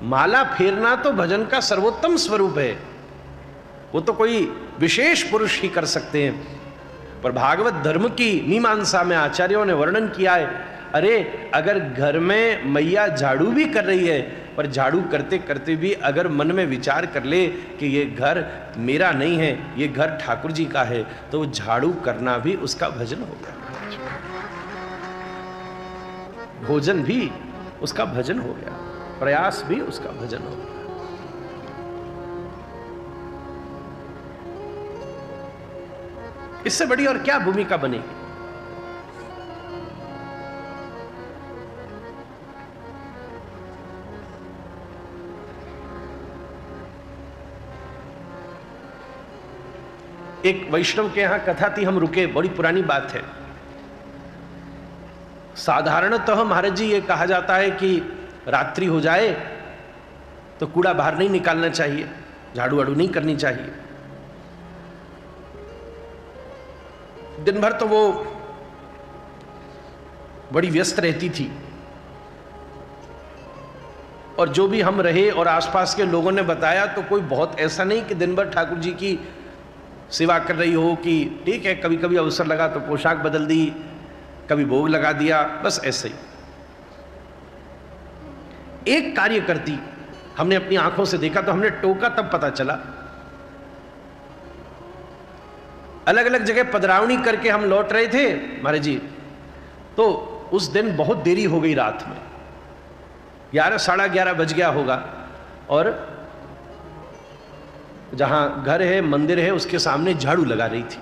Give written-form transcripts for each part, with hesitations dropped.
माला फेरना तो भजन का सर्वोत्तम स्वरूप है, वो तो कोई विशेष पुरुष ही कर सकते हैं। पर भागवत धर्म की मीमांसा में आचार्यों ने वर्णन किया है, अरे अगर घर में मैया झाड़ू भी कर रही है, पर झाड़ू करते करते भी अगर मन में विचार कर ले कि ये घर मेरा नहीं है, ये घर ठाकुर जी का है, तो वो झाड़ू करना भी उसका भजन हो गया, भोजन भी उसका भजन हो गया, प्रयास भी उसका भजन हो गया। इससे बड़ी और क्या भूमिका बनेगी? एक वैष्णव के यहां कथा थी, हम रुके, बड़ी पुरानी बात है। साधारणतः महाराज जी ये कहा जाता है कि रात्रि हो जाए तो कूड़ा बाहर नहीं निकालना चाहिए, झाड़ू वाड़ू नहीं करनी चाहिए। दिन भर तो वो बड़ी व्यस्त रहती थी, और जो भी हम रहे और आसपास के लोगों ने बताया तो कोई बहुत ऐसा नहीं कि दिन भर ठाकुर जी की सेवा कर रही हो, कि ठीक है कभी कभी अवसर लगा तो पोशाक बदल दी, कभी भोग लगा दिया, बस ऐसे ही। एक कार्य करती हमने अपनी आंखों से देखा तो हमने टोका, तब पता चला। अलग अलग जगह पधरावनी करके हम लौट रहे थे महाराज जी, तो उस दिन बहुत देरी हो गई, रात में 11 साढ़े 11 बज गया होगा, और जहां घर है मंदिर है उसके सामने झाड़ू लगा रही थी,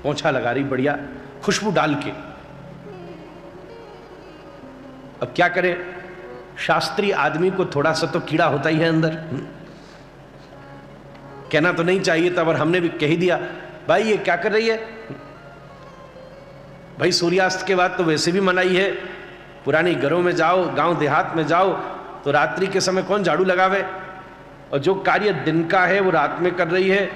पोंछा लगा रही बढ़िया खुशबू डाल के। अब क्या करें, शास्त्रीय आदमी को थोड़ा सा तो कीड़ा होता ही है अंदर, कहना तो नहीं चाहिए था, पर हमने भी कह दिया, भाई ये क्या कर रही है? भाई सूर्यास्त के बाद तो वैसे भी मनाही है, पुरानी घरों में जाओ, गांव देहात में जाओ तो रात्रि के समय कौन झाड़ू लगावे, और जो कार्य दिन का है वो रात में कर रही है।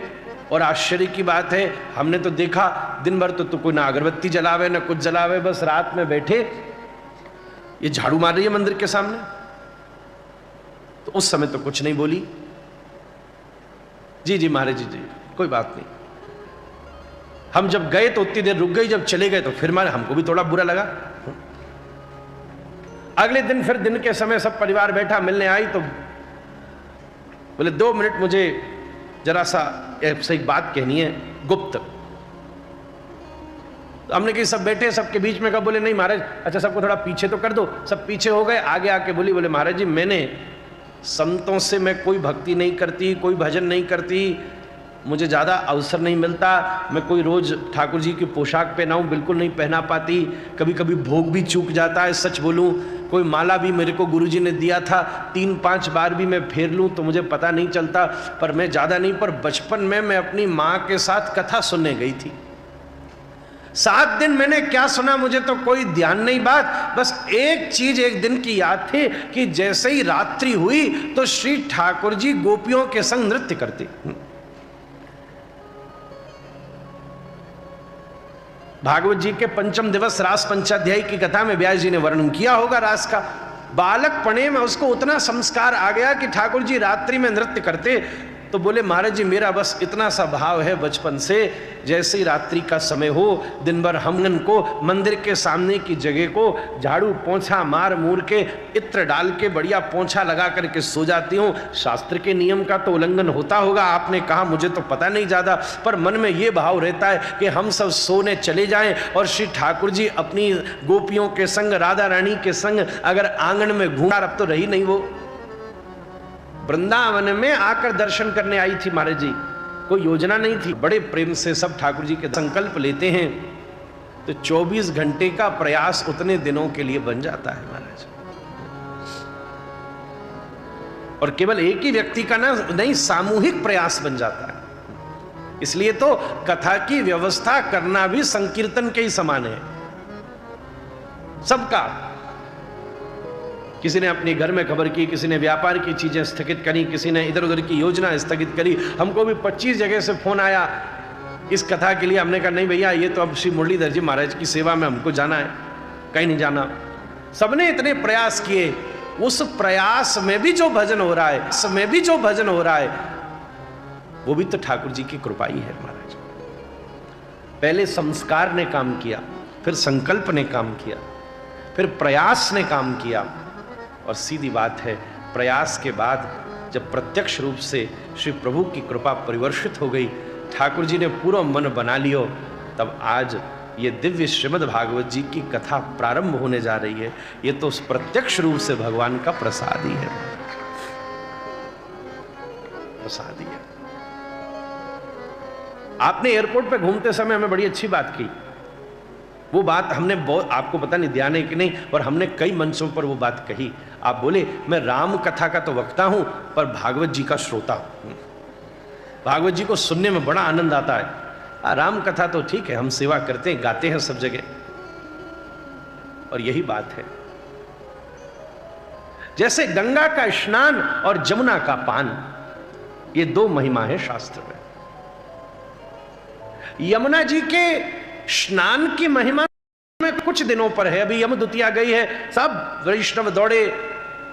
और आश्चर्य की बात है, हमने तो देखा दिन भर तो कोई ना अगरबत्ती जलावे ना कुछ जलावे, बस रात में बैठे ये झाड़ू मार रही है मंदिर के सामने। तो उस समय तो कुछ नहीं बोली, जी जी महाराज जी, जी कोई बात नहीं। हम जब गए तो उतनी देर रुक गई, जब चले गए तो फिर मारे, हमको भी थोड़ा बुरा लगा। अगले दिन फिर दिन के समय सब परिवार बैठा, मिलने आई तो बोले 2 मिनट मुझे जरा सा एक बात कहनी है, गुप्त। तो हमने कही सब बैठे, सबके बीच में कहा, बोले नहीं महाराज, अच्छा सबको थोड़ा पीछे तो कर दो। सब पीछे हो गए, आगे आके बोले महाराज जी मैंने संतों से मैं कोई भक्ति नहीं करती, कोई भजन नहीं करती, मुझे ज़्यादा अवसर नहीं मिलता, मैं कोई रोज़ ठाकुर जी की पोशाक पहनाऊँ बिल्कुल नहीं पहना पाती, कभी कभी भोग भी चूक जाता है, सच बोलूँ कोई माला भी मेरे को गुरुजी ने दिया था 3-5 बार भी मैं फेर लूँ तो मुझे पता नहीं चलता, पर मैं ज़्यादा नहीं। पर बचपन में मैं अपनी माँ के साथ कथा सुनने गई थी, 7 दिन मैंने क्या सुना मुझे तो कोई ध्यान नहीं, बात बस एक चीज एक दिन की याद थी कि जैसे ही रात्रि हुई तो श्री ठाकुर जी गोपियों के संग नृत्य करते। भागवत जी के 5म दिवस रास पंचाध्यायी की कथा में व्यास जी ने वर्णन किया होगा रास का। बालकपने में उसको उतना संस्कार आ गया कि ठाकुर जी रात्रि में नृत्य करते, तो बोले महाराज जी मेरा बस इतना सा भाव है बचपन से, जैसे ही रात्रि का समय हो दिन भर हमन को मंदिर के सामने की जगह को झाड़ू पोंछा मार मूर के इत्र डाल के बढ़िया पोंछा लगा करके सो जाती हूँ। शास्त्र के नियम का तो उल्लंघन होता होगा, आपने कहा मुझे तो पता नहीं ज़्यादा, पर मन में ये भाव रहता है कि हम सब सोने चले जाएं और श्री ठाकुर जी अपनी गोपियों के संग राधा रानी के संग अगर आंगन में घूमा, अब तो रही नहीं, वो वृंदावन में आकर दर्शन करने आई थी महाराज जी, कोई योजना नहीं थी। बड़े प्रेम से सब ठाकुर जी के संकल्प लेते हैं तो 24 घंटे का प्रयास उतने दिनों के लिए बन जाता है महाराज। और केवल एक ही व्यक्ति का ना नहीं, सामूहिक प्रयास बन जाता है। इसलिए तो कथा की व्यवस्था करना भी संकीर्तन के ही समान है सबका। किसी ने अपने घर में खबर की, किसी ने व्यापार की चीजें स्थगित करी, किसी ने इधर उधर की योजना स्थगित करी। हमको भी 25 जगह से फोन आया इस कथा के लिए। हमने कहा नहीं भैया, ये तो अब श्री मुरलीधर जी महाराज की सेवा में हमको जाना है, कहीं नहीं जाना। सबने इतने प्रयास किए उस प्रयास में भी जो भजन हो रहा है, इसमें भी जो भजन हो रहा है, वो भी तो ठाकुर जी की कृपा ही है महाराज। पहले संस्कार ने काम किया, फिर संकल्प ने काम किया, फिर प्रयास ने काम किया, और सीधी बात है प्रयास के बाद जब प्रत्यक्ष रूप से श्री प्रभु की कृपा परिवर्षित हो गई, ठाकुर जी ने पूरा मन बना लियो, तब आज ये दिव्य श्रीमद् भागवत जी की कथा प्रारंभ होने जा रही है। ये तो प्रत्यक्ष रूप से भगवान का प्रसाद ही है, प्रसाद ही है। आपने एयरपोर्ट पे घूमते समय हमें बड़ी अच्छी बात की, वो बात हमने बहुत, आपको पता नहीं ध्यान है कि नहीं, और हमने कई मंचों पर वो बात कही। आप बोले मैं राम कथा का तो वक्ता हूं पर भागवत जी का श्रोता हूं, भागवत जी को सुनने में बड़ा आनंद आता है। राम कथा तो ठीक है, हम सेवा करते हैं, गाते हैं सब जगह, और यही बात है। जैसे गंगा का स्नान और जमुना का पान, ये दो महिमा है शास्त्र में। यमुना जी के स्नान की महिमा में कुछ दिनों पर है, अभी यम द्वितीया गई है, सब वैष्णव दौड़े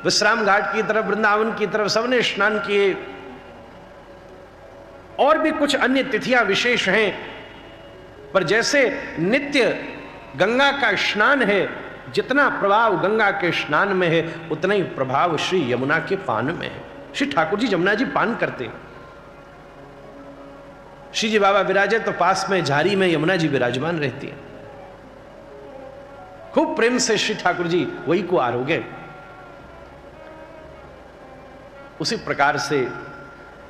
विश्राम घाट की तरफ, वृंदावन की तरफ, सबने स्नान किए, और भी कुछ अन्य तिथियां विशेष हैं। पर जैसे नित्य गंगा का स्नान है, जितना प्रभाव गंगा के स्नान में है उतना ही प्रभाव श्री यमुना के पान में है। श्री ठाकुर जी यमुना जी पान करते हैं, श्री जी बाबा विराजे तो पास में झारी में यमुना जी विराजमान रहती है, खूब प्रेम से श्री ठाकुर जी वही को आरोगे। उसी प्रकार से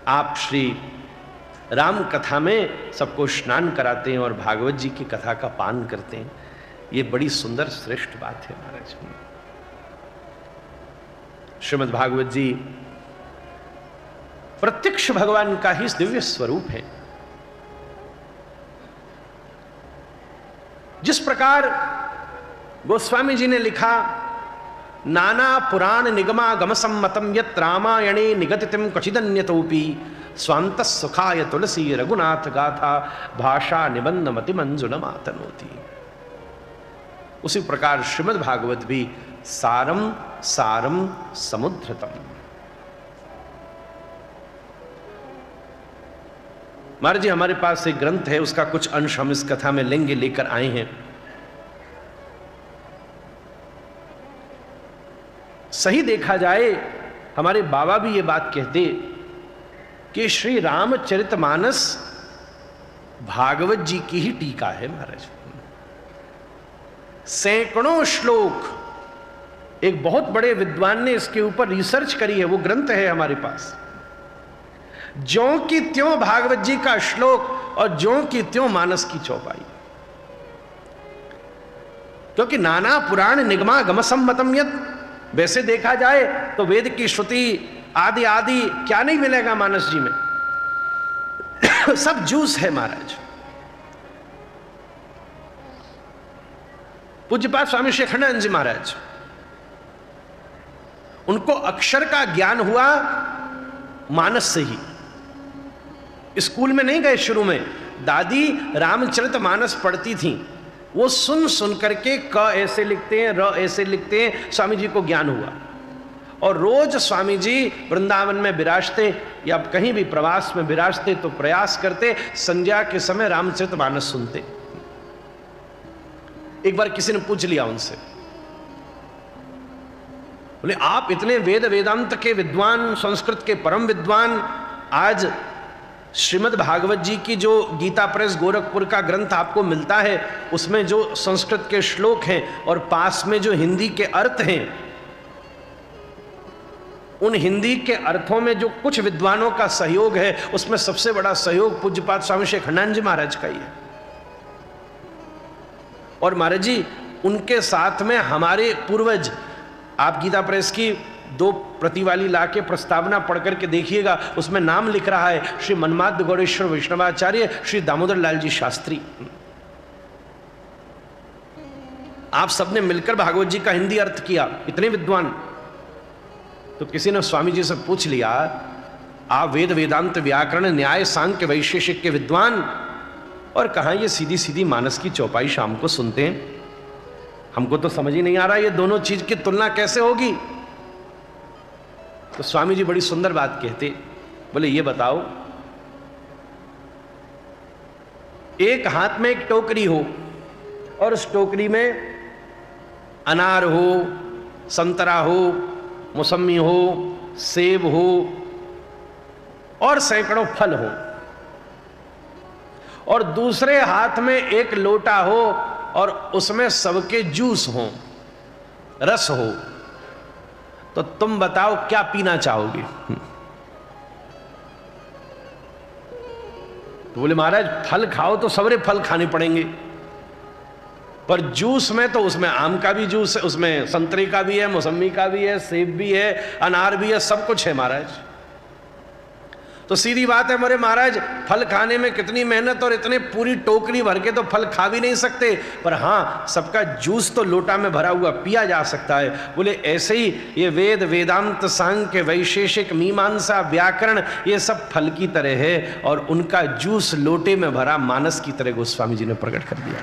आप श्री राम कथा में सबको स्नान कराते हैं और भागवत जी की कथा का पान करते हैं। ये बड़ी सुंदर श्रेष्ठ बात है महाराज। श्रीमद् भागवत जी प्रत्यक्ष भगवान का ही दिव्य स्वरूप है। जिस प्रकार गोस्वामी जी ने लिखा, नाना पुराण निगमा गम सम्मतम यत् रामायणे निगतितम कचिदन्यतोपि स्वांत सुखाय तुलसी रघुनाथ गाथा भाषा निबंध मति मंजुल मातनोति। उसी प्रकार श्रीमद् भागवत भी सारम सारम समुद्रतम। महाराज जी हमारे पास एक ग्रंथ है, उसका कुछ अंश हम इस कथा में लेंगे, लेकर आए हैं। सही देखा जाए हमारे बाबा भी ये बात कहते कि श्री रामचरितमानस भागवत जी की ही टीका है महाराज। सैकड़ों श्लोक, एक बहुत बड़े विद्वान ने इसके ऊपर रिसर्च करी है, वो ग्रंथ है हमारे पास। ज्यों की त्यों भागवत जी का श्लोक और ज्यों की त्यों मानस की चौपाई। क्योंकि नाना पुराण निगमा गम सम्मतम यत्, वैसे देखा जाए तो वेद की श्रुति आदि आदि क्या नहीं मिलेगा मानस जी में, सब जूस है महाराज। पूज्यपाद स्वामी शेखरानंद जी महाराज, उनको अक्षर का ज्ञान हुआ मानस से ही। स्कूल में नहीं गए शुरू में, दादी रामचरितमानस पढ़ती थी, वो सुन सुन करके क ऐसे लिखते हैं, र ऐसे लिखते हैं, स्वामी जी को ज्ञान हुआ। और रोज स्वामी जी वृंदावन में विराजते या कहीं भी प्रवास में विराजते तो प्रयास करते, संध्या के समय रामचरितमानस सुनते। एक बार किसी ने पूछ लिया उनसे, बोले आप इतने वेद वेदांत के विद्वान, संस्कृत के परम विद्वान, आज श्रीमद् भागवत जी की जो गीता प्रेस गोरखपुर का ग्रंथ आपको मिलता है, उसमें जो संस्कृत के श्लोक हैं और पास में जो हिंदी के अर्थ हैं, उन हिंदी के अर्थों में जो कुछ विद्वानों का सहयोग है, उसमें सबसे बड़ा सहयोग पूज्यपाद स्वामी शेखरानंद जी महाराज का ही है। और महाराज जी उनके साथ में हमारे पूर्वज, आप गीता प्रेस की 2 प्रति वाली लाके प्रस्तावना पढ़ करके देखिएगा, उसमें नाम लिख रहा है श्री मनमाद गौरेश्वर वैष्णवाचार्य श्री दामोदर लाल जी शास्त्री। आप सबने मिलकर भागवत जी का हिंदी अर्थ किया, इतने विद्वान। तो किसी ने स्वामी जी से पूछ लिया, आप वेद वेदांत व्याकरण न्याय सांख्य वैशेषिक के विद्वान, और कहाँ ये सीधी सीधी मानस की चौपाई शाम को सुनते हैं? हमको तो समझ ही नहीं आ रहा ये दोनों चीज की तुलना कैसे होगी। तो स्वामी जी बड़ी सुंदर बात कहते, बोले ये बताओ, एक हाथ में एक टोकरी हो और उस टोकरी में अनार हो, संतरा हो, मौसमी हो, सेब हो और सैकड़ों फल हो, और दूसरे हाथ में एक लोटा हो और उसमें सबके जूस हो, रस हो, तो तुम बताओ क्या पीना चाहोगे? तो बोले महाराज फल खाओ तो सबरे फल खाने पड़ेंगे, पर जूस में तो उसमें आम का भी जूस है, उसमें संतरे का भी है, मौसमी का भी है, सेब भी है, अनार भी है, सब कुछ है महाराज। तो सीधी बात है बोले महाराज फल खाने में कितनी मेहनत, और इतने पूरी टोकरी भर के तो फल खा भी नहीं सकते, पर हाँ सबका जूस तो लोटा में भरा हुआ पिया जा सकता है। बोले ऐसे ही ये वेद, वेदांत, सांख्य, वैशेषिक, मीमांसा, व्याकरण, ये सब फल की तरह है, और उनका जूस लोटे में भरा मानस की तरह गोस्वामी जी ने प्रकट कर दिया।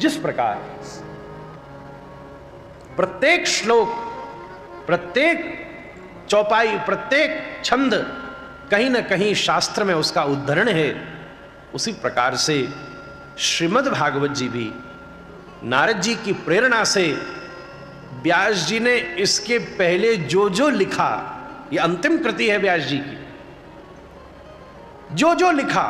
जिस प्रकार प्रत्येक श्लोक, प्रत्येक चौपाई, प्रत्येक छंद कहीं ना कहीं शास्त्र में उसका उद्धरण है, उसी प्रकार से श्रीमद् भागवत जी भी नारद जी की प्रेरणा से व्यास जी ने इसके पहले जो जो लिखा, ये अंतिम कृति है व्यास जी की, जो जो लिखा,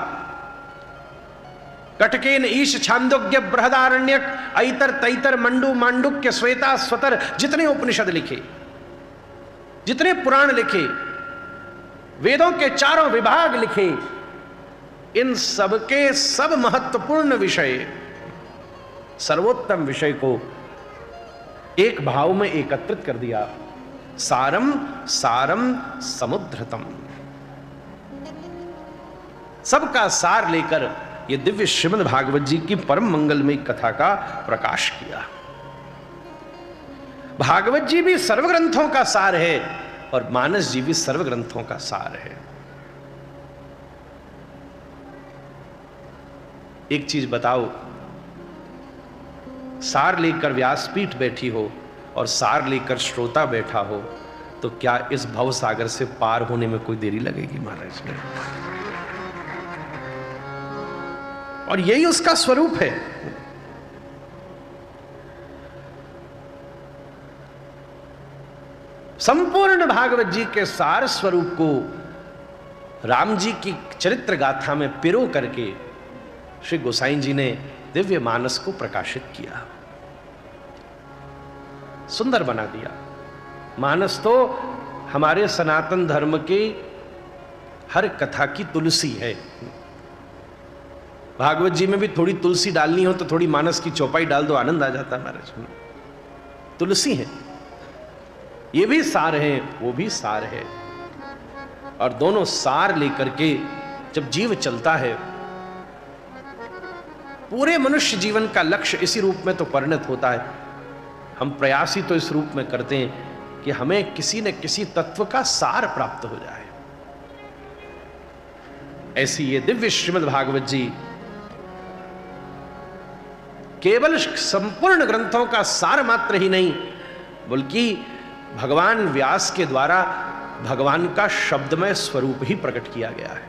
कटकेन ईश छांदोग्य बृहदारण्यक ऐतर तैतर मंडू मांडुक्य श्वेता स्वतर, जितने उपनिषद लिखे, जितने पुराण लिखे, वेदों के चारों विभाग लिखे, इन सबके सब महत्वपूर्ण विषय, सर्वोत्तम विषय को एक भाव में एकत्रित कर दिया। सारम सारम समुद्रतम, सबका सार लेकर ये दिव्य श्रीमद् भागवत जी की परम मंगलमयी कथा का प्रकाश किया। भागवत जी भी सर्व ग्रंथों का सार है और मानस जी भी सर्व ग्रंथों का सार है। एक चीज बताओ, सार लेकर व्यासपीठ बैठी हो और सार लेकर श्रोता बैठा हो, तो क्या इस भव सागर से पार होने में कोई देरी लगेगी महाराज ने? और यही उसका स्वरूप है। संपूर्ण भागवत जी के सार स्वरूप को राम जी की चरित्र गाथा में पिरो करके श्री गोसाई जी ने दिव्य मानस को प्रकाशित किया, सुंदर बना दिया। मानस तो हमारे सनातन धर्म के हर कथा की तुलसी है। भागवत जी में भी थोड़ी तुलसी डालनी हो तो थोड़ी मानस की चौपाई डाल दो, आनंद आ जाता है महाराज। तुलसी है, ये भी सार है, वो भी सार है, और दोनों सार लेकर के जब जीव चलता है, पूरे मनुष्य जीवन का लक्ष्य इसी रूप में तो परिणत होता है। हम प्रयास ही तो इस रूप में करते हैं कि हमें किसी न किसी तत्व का सार प्राप्त हो जाए। ऐसी ये दिव्य श्रीमद् भागवत जी केवल संपूर्ण ग्रंथों का सार मात्र ही नहीं, बल्कि भगवान व्यास के द्वारा भगवान का शब्दमय स्वरूप ही प्रकट किया गया है।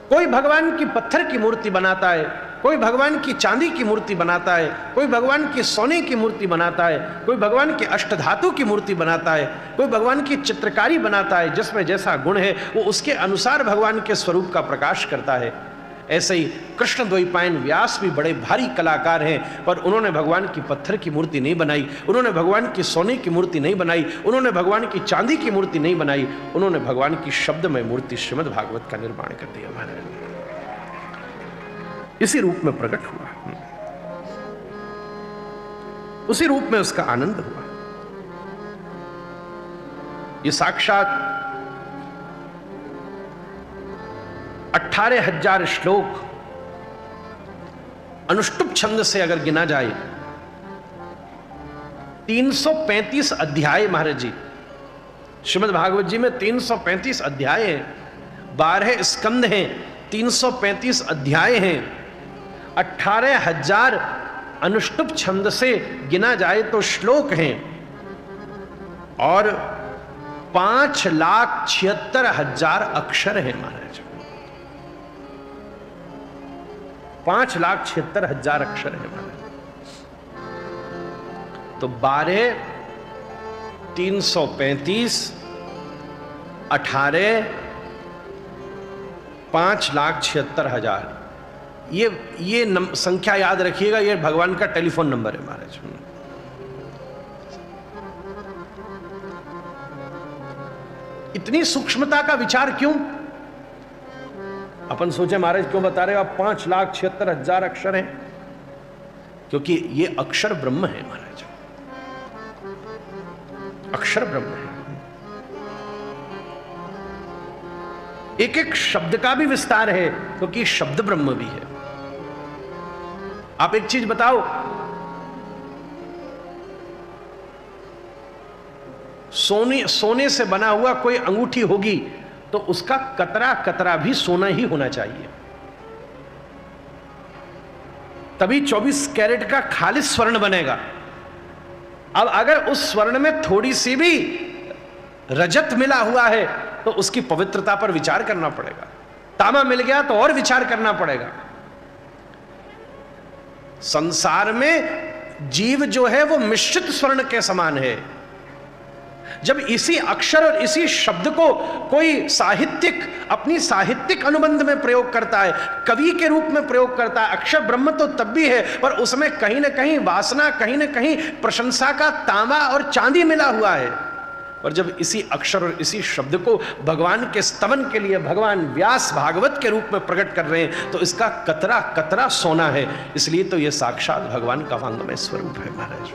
कोई भगवान की पत्थर की मूर्ति बनाता है, कोई भगवान की चांदी की मूर्ति बनाता है, कोई भगवान की सोने की मूर्ति बनाता है, कोई भगवान की अष्टधातु की मूर्ति बनाता है, कोई भगवान की चित्रकारी बनाता है। जिसमें जैसा गुण है वो उसके अनुसार भगवान के स्वरूप का प्रकाश करता है। ऐसे ही कृष्ण द्वैपायन व्यास भी बड़े भारी कलाकार हैं, पर उन्होंने भगवान की पत्थर की मूर्ति नहीं बनाई, उन्होंने भगवान की सोने की मूर्ति नहीं बनाई, उन्होंने भगवान की चांदी की मूर्ति नहीं बनाई, उन्होंने भगवान की शब्दमय मूर्ति श्रीमद् भागवत का निर्माण कर दिया। महाराज इसी रूप में प्रकट हुआ, उसी रूप में उसका आनंद हुआ। ये साक्षात 18,000 श्लोक अनुष्टुप छंद से अगर गिना जाए, 335 अध्याय महाराज जी, श्रीमद् भागवत जी में 335 अध्याय हैं, 12 स्कंद हैं, 335 अध्याय हैं, 18,000 अनुष्टुप छंद से गिना जाए तो श्लोक हैं और 5,76,000 अक्षर हैं महाराज। 5,76,000 अक्षर हैं महाराज। तो 12, 335, 18, 5,76,000। ये संख्या याद रखिएगा, ये भगवान का टेलीफोन नंबर है महाराज। इतनी सूक्ष्मता का विचार क्यों? अपन सोचे महाराज क्यों बता रहे हो आप 5,76,000 अक्षर हैं? क्योंकि ये अक्षर ब्रह्म है महाराज, अक्षर ब्रह्म है। एक एक शब्द का भी विस्तार है क्योंकि शब्द ब्रह्म भी है। आप एक चीज बताओ, सोने से बना हुआ कोई अंगूठी होगी तो उसका कतरा कतरा भी सोना ही होना चाहिए, तभी 24 कैरेट का खालिस स्वर्ण बनेगा। अब अगर उस स्वर्ण में थोड़ी सी भी रजत मिला हुआ है तो उसकी पवित्रता पर विचार करना पड़ेगा। तांबा मिल गया तो और विचार करना पड़ेगा। संसार में जीव जो है वो मिश्रित स्वर्ण के समान है। जब इसी अक्षर और इसी शब्द को कोई साहित्यिक अपनी साहित्यिक अनुबंध में प्रयोग करता है, कवि के रूप में प्रयोग करता है, अक्षर ब्रह्म तो तब भी है पर उसमें कहीं ना कहीं वासना, कहीं ना कहीं प्रशंसा का तांबा और चांदी मिला हुआ है। और जब इसी अक्षर और इसी शब्द को भगवान के स्तवन के लिए भगवान व्यास भागवत के रूप में प्रकट कर रहे हैं तो इसका कतरा कतरा सोना है। इसलिए तो यह साक्षात भगवान का वांगमय स्वरूप है महाराज।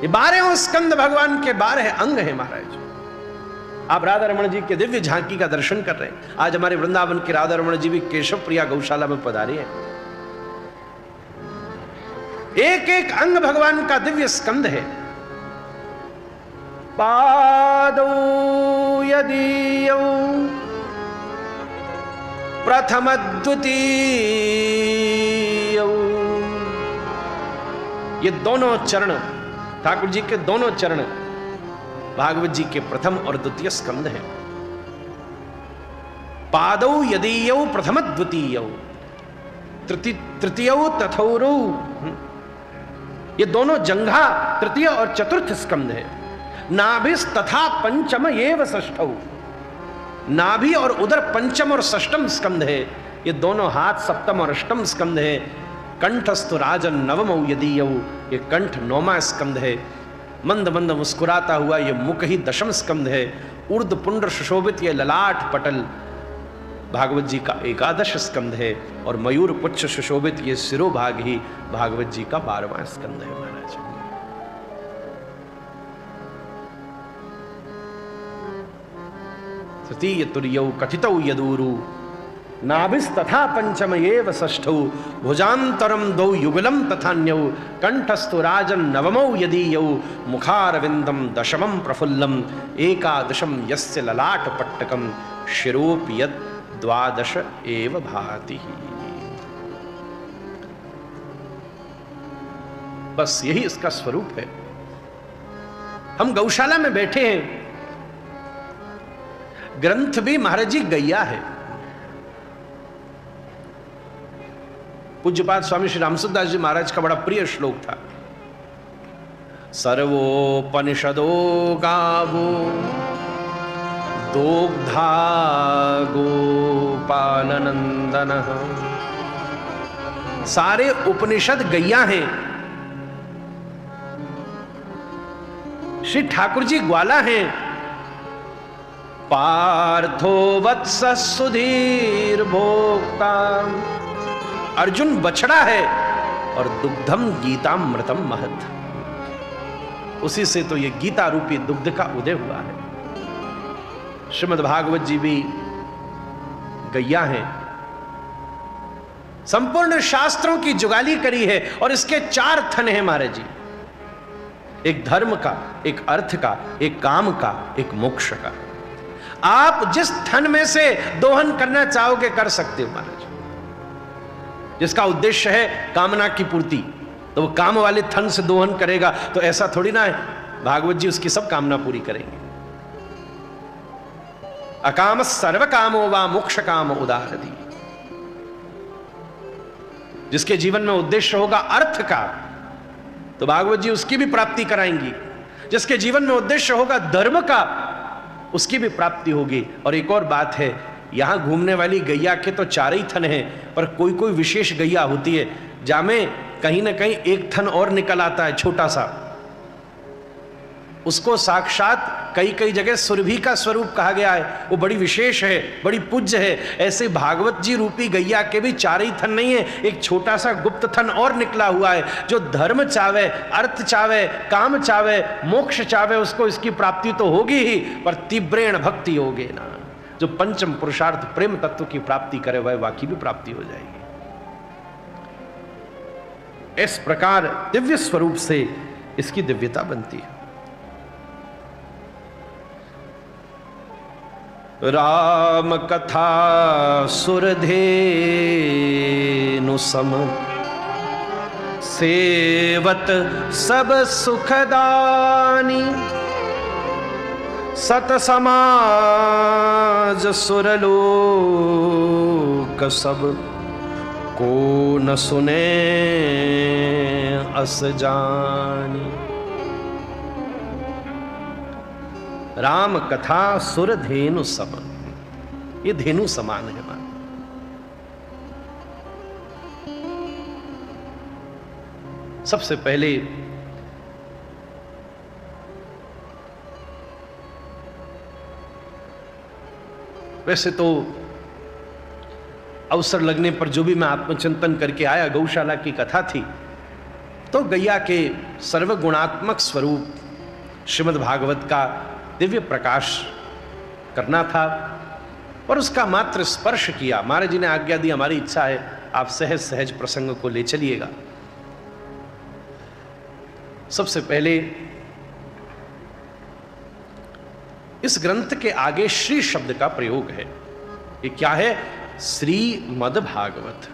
ये 12 स्कंद भगवान के 12 अंग है महाराज। आप राधा रमण जी के दिव्य झांकी का दर्शन कर रहे हैं। आज हमारे वृंदावन के राधा रमण जी भी केशव प्रिया गौशाला में पधारे हैं। एक एक अंग भगवान का दिव्य स्कंद है। पादौ यदीयौ प्रथम द्वितीयौ, ये दोनों चरण ठाकुर जी के दोनों चरण भागवत जी के प्रथम और द्वितीय स्कंद हैं। पादौ यदीयौ प्रथम द्वितीयौ तृतीयौ तथौरौ, ये दोनों जंघा तृतीय और चतुर्थ स्कंद है। नाभिस तथा पंचम एव षष्ठौ, नाभि और उदर पंचम और षष्ठम स्कंद है। ये दोनों हाथ सप्तम और अष्टम स्कंद है। कंठस्तु राजन नवमौ यदीयौ, ये कंठ 9वां स्कंद है। मंद मंद मुस्कुराता हुआ ये मुख ही दशम स्कंद है। ऊर्ध पुंड्र सुशोभित ये ललाट पटल भागवत जी का 11 स्कंद है। और मयूर पुच्छ सुशोभित ये सिरोभाग ही भागवत जी का 12वां स्कंद है महाराज। तृतीय तुर्यौ कथितौ यदूरु, नाभिस तथा पंचम एव षष्ठौ, भुजांतरम दौ युगलम तथान्यौ, कंठस्तु राजन नवमौ यदीयौ, मुखारविंदम दशमं प्रफुल्लम, एकादशम यस्य ललाट पट्टकम, शिरोपि यद् 12 एव भाति। बस यही इसका स्वरूप है। हम गौशाला में बैठे हैं। ग्रंथ भी महाराज जी गैया है। पूज्यपाद स्वामी श्री रामसुदास जी महाराज का बड़ा प्रिय श्लोक था। सर्वोपनिषदो गावो दोग्धा गोपालनंदनः, सारे उपनिषद गैया हैं। श्री ठाकुर जी ग्वाला हैं। पार्थो वत्स सुधीर भोक्ता, अर्जुन बछड़ा है और दुग्धम गीतामृतम महत, उसी से तो ये गीता रूपी दुग्ध का उदय हुआ है। श्रीमद् भागवत जी भी गैया हैं। संपूर्ण शास्त्रों की जुगाली करी है और इसके 4 थन हैं महाराज जी। एक धर्म का, एक अर्थ का, एक काम का, एक मोक्ष का। आप जिस थन में से दोहन करना चाहोगे कर सकते हो महाराज। जिसका उद्देश्य है कामना की पूर्ति, तो वो काम वाले थन से दोहन करेगा, तो ऐसा थोड़ी ना है। भागवत जी उसकी सब कामना पूरी करेंगे। अकाम सर्व कामो वा मोक्ष काम उदाहरति। जिसके जीवन में उद्देश्य होगा अर्थ का, तो भागवत जी उसकी भी प्राप्ति कराएंगी। जिसके जीवन में उद्देश्य होगा धर्म का, उसकी भी प्राप्ति होगी। और एक और बात है, यहां घूमने वाली गैया के तो चार ही थन हैं, पर कोई कोई विशेष गैया होती है जामे कहीं ना कहीं एक थन और निकल आता है छोटा सा, उसको साक्षात कई कई जगह सुरभि का स्वरूप कहा गया है। वो बड़ी विशेष है, बड़ी पूज्य है। ऐसे भागवत जी रूपी गैया के भी चार ही थन नहीं है, एक छोटा सा गुप्त थन और निकला हुआ है, जो धर्म चावे, अर्थ चावे, काम चावे, मोक्ष चावे, उसको इसकी प्राप्ति तो होगी ही, पर तीव्रेण भक्ति होगे ना। जो पंचम पुरुषार्थ प्रेम तत्व की प्राप्ति करे वह वाकी भी प्राप्ति हो जाएगी। इस प्रकार दिव्य स्वरूप से इसकी दिव्यता बनती है। राम कथा सुरधेनु सम सेवत सब सुखदानी, सत समाज सुरलोक सब को न सुने अस जानी। राम कथा सुर धेनु सम, ये धेनु समान है मान। सबसे पहले वैसे तो अवसर लगने पर जो भी मैं आत्मचिंतन करके आया, गौशाला की कथा थी, तो गैया के सर्वगुणात्मक स्वरूप श्रीमद् भागवत का दिव्य प्रकाश करना था और उसका मात्र स्पर्श किया। महाराज जी ने आज्ञा दी, हमारी इच्छा है आप सहज सहज प्रसंग को ले चलिएगा। सबसे पहले इस ग्रंथ के आगे श्री शब्द का प्रयोग है। ये क्या है? श्रीमद् भागवत।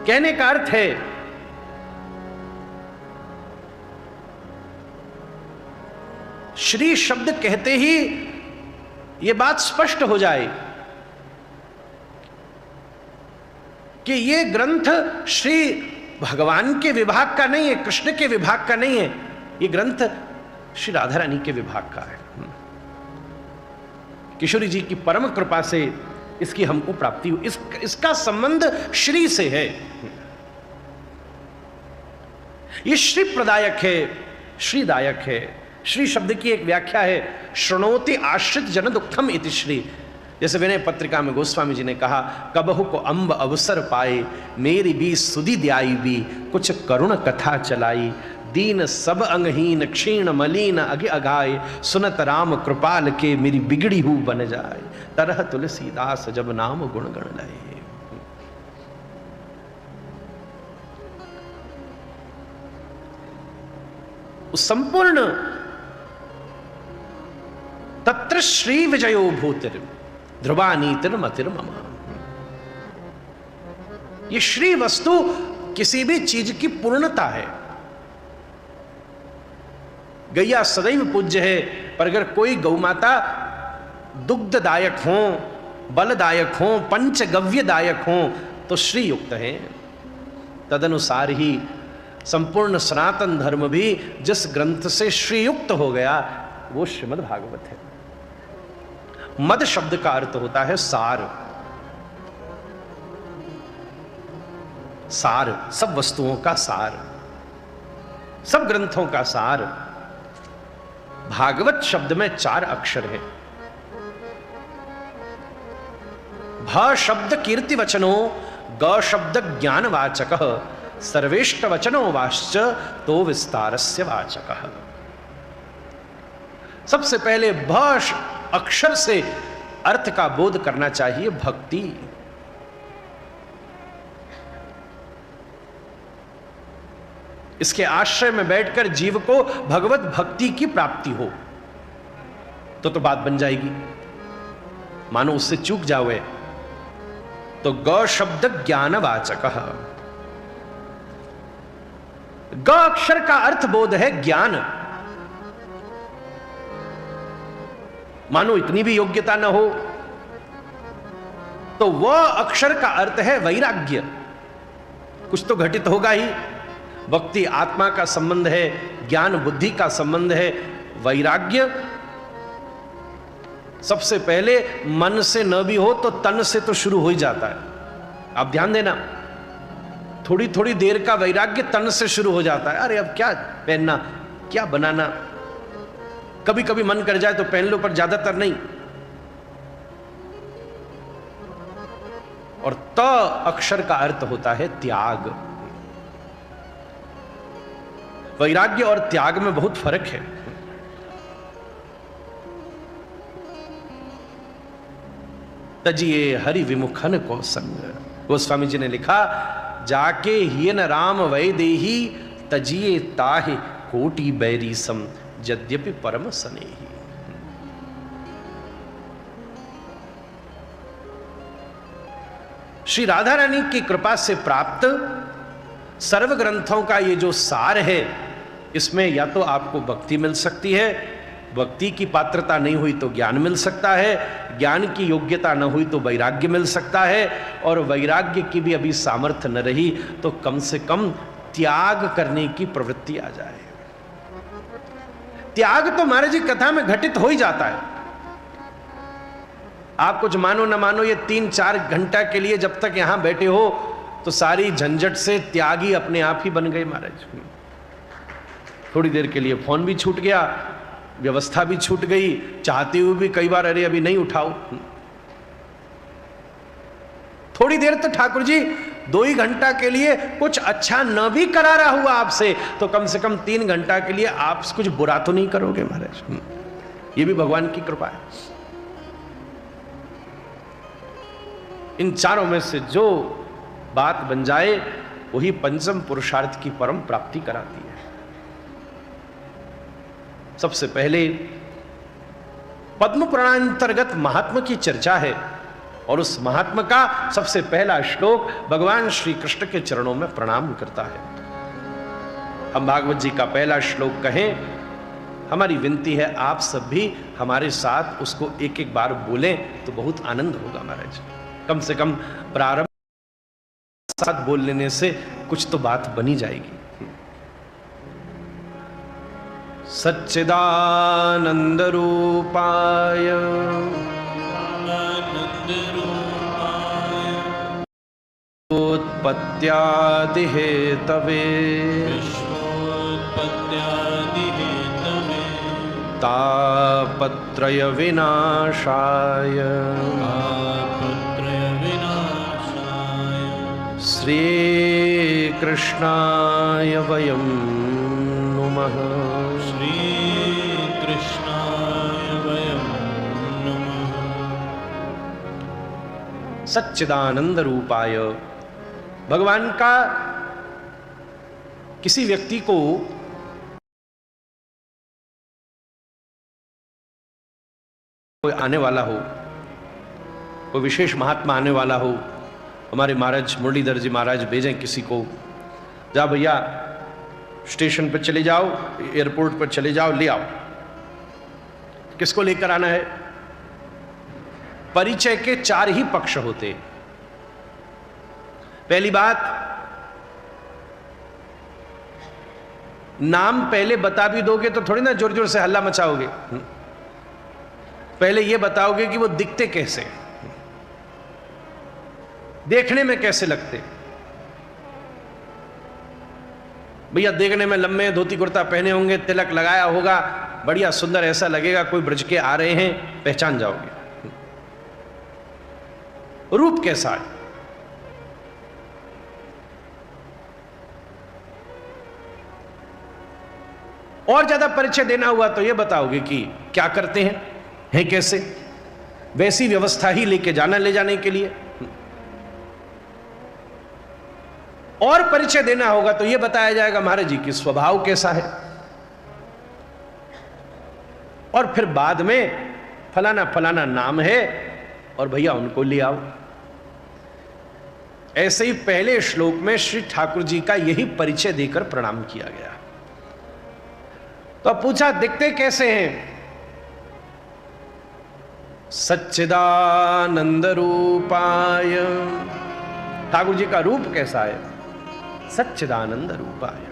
कहने का अर्थ है श्री शब्द कहते ही यह बात स्पष्ट हो जाए कि यह ग्रंथ श्री भगवान के विभाग का नहीं है, कृष्ण के विभाग का नहीं है, यह ग्रंथ श्री राधा रानी के विभाग का है। किशोरी जी की परम कृपा से इसकी हमको प्राप्ति हुई। इसका संबंध श्री से है। यह श्री प्रदायक है, श्रीदायक है। श्री शब्द की एक व्याख्या है, शृणोति आश्रित जन दुखम इति श्री। जैसे विनय पत्रिका में गोस्वामी जी ने कहा, कबहु को अम्ब अवसर पाए, मेरी भी सुधि द्याई भी, कुछ करुण कथा चलाई, दीन सब अंगहीन क्षीण मलीन अगे अगाए, सुनत राम कृपाल के मेरी बिगड़ी हूं बन जाए, तरह तुलसीदास जब नाम गुण गण लाए। उस संपूर्ण तत्र श्री विजयो भूतिर ध्रुवानीतिर मतिर ममा। ये श्री वस्तु किसी भी चीज की पूर्णता है। गैया सदैव पूज्य है, पर अगर कोई गौमाता दुग्धदायक हो, बलदायक हो, पंचगव्यदायक हो तो श्री युक्त है। तदनुसार ही संपूर्ण सनातन धर्म भी जिस ग्रंथ से श्रीयुक्त हो गया वो श्रीमद् भागवत है। मद शब्द का अर्थ होता है सार। सार, सब वस्तुओं का सार, सब ग्रंथों का सार। भागवत शब्द में 4 अक्षर हैं। भ शब्द कीर्ति वचनो, ग शब्द ज्ञानवाचक, सर्वेष्ट वचनो वाश्च तो विस्तारस्य वाचकः। सबसे पहले भ अक्षर से अर्थ का बोध करना चाहिए, भक्ति। इसके आश्रय में बैठकर जीव को भगवत भक्ति की प्राप्ति हो तो बात बन जाएगी। मानो उससे चूक जाओगे। तो ग शब्द ज्ञानवाचक। ग अक्षर का अर्थ बोध है ज्ञान। मानो इतनी भी योग्यता न हो तो वह अक्षर का अर्थ है वैराग्य। कुछ तो घटित होगा ही। भक्ति आत्मा का संबंध है, ज्ञान बुद्धि का संबंध है, वैराग्य सबसे पहले मन से न भी हो तो तन से तो शुरू हो ही जाता है। आप ध्यान देना, थोड़ी थोड़ी देर का वैराग्य तन से शुरू हो जाता है। अरे अब क्या पहनना, क्या बनाना, कभी कभी मन कर जाए तो पहन लो, पर ज्यादातर नहीं। और त अक्षर का अर्थ होता है त्याग। वैराग्य और त्याग में बहुत फर्क है। तजिए हरि विमुखन को संग। गोस्वामी जी ने लिखा, जाके हियन राम वैदेही तजिए ताहि कोटि बैरी सम यद्यपि परम स्नेही। श्री राधा रानी की कृपा से प्राप्त सर्व ग्रंथों का ये जो सार है, इसमें या तो आपको भक्ति मिल सकती है, भक्ति की पात्रता नहीं हुई तो ज्ञान मिल सकता है, ज्ञान की योग्यता न हुई तो वैराग्य मिल सकता है, और वैराग्य की भी अभी सामर्थ्य न रही तो कम से कम त्याग करने की प्रवृत्ति आ जाए। त्याग तो महाराज जी कथा में घटित हो ही जाता है। आप कुछ मानो न मानो, ये 3-4 घंटा के लिए जब तक यहां बैठे हो तो सारी झंझट से त्यागी अपने आप ही बन गए महाराज। थोड़ी देर के लिए फोन भी छूट गया, व्यवस्था भी छूट गई, चाहते हुए भी कई बार अरे अभी नहीं उठाओ। थोड़ी देर तो ठाकुर जी 2 ही घंटा के लिए कुछ अच्छा न भी करा रहा हुआ आपसे तो कम से कम 3 घंटा के लिए आप कुछ बुरा तो नहीं करोगे महाराज। ये भी भगवान की कृपा है। इन चारों में से जो बात बन जाए वही पंचम पुरुषार्थ की परम प्राप्ति कराती है। सबसे पहले पद्म पुराण अंतर्गत महात्मा की चर्चा है, और उस महात्मा का सबसे पहला श्लोक भगवान श्री कृष्ण के चरणों में प्रणाम करता है। हम भागवत जी का पहला श्लोक कहें, हमारी विनती है आप सब भी हमारे साथ उसको एक एक बार बोलें तो बहुत आनंद होगा महाराज। कम से कम प्रारंभ साथ बोल लेने से कुछ तो बात बनी जाएगी। सच्चिदानंद रूपाय उत्पत्त्यादि हेतवे तापत्रय विनाशाय श्री कृष्णाय वयं नुमः। श्री कृष्णाय वयं नुमः। सच्चिदानंद रूपाय, भगवान का किसी व्यक्ति को कोई आने वाला हो, कोई विशेष महात्मा आने वाला हो, हमारे महाराज मुरलीधर जी महाराज भेजें किसी को, जा भैया स्टेशन पर चले जाओ, एयरपोर्ट पर चले जाओ, ले आओ। किसको लेकर आना है? परिचय के 4 ही पक्ष होते। पहली बात, नाम पहले बता भी दोगे तो थोड़ी ना जोर जोर से हल्ला मचाओगे। पहले यह बताओगे कि वो दिखते कैसे, देखने में कैसे लगते। भैया देखने में लंबे धोती कुर्ता पहने होंगे, तिलक लगाया होगा, बढ़िया सुंदर, ऐसा लगेगा कोई ब्रज के आ रहे हैं, पहचान जाओगे। रूप कैसा है? और ज्यादा परिचय देना हुआ तो यह बताओगे कि क्या करते हैं कैसे, वैसी व्यवस्था ही लेके जाना, ले जाने के लिए। और परिचय देना होगा तो यह बताया जाएगा महाराज जी की स्वभाव कैसा है। और फिर बाद में फलाना फलाना नाम है, और भैया उनको ले आओ। ऐसे ही पहले श्लोक में श्री ठाकुर जी का यही परिचय देकर प्रणाम किया गया। तो अब पूछा दिखते कैसे हैं? सच्चिदानंद रूपाय। ठाकुर जी का रूप कैसा है? सच्चिदानंद रूपाय।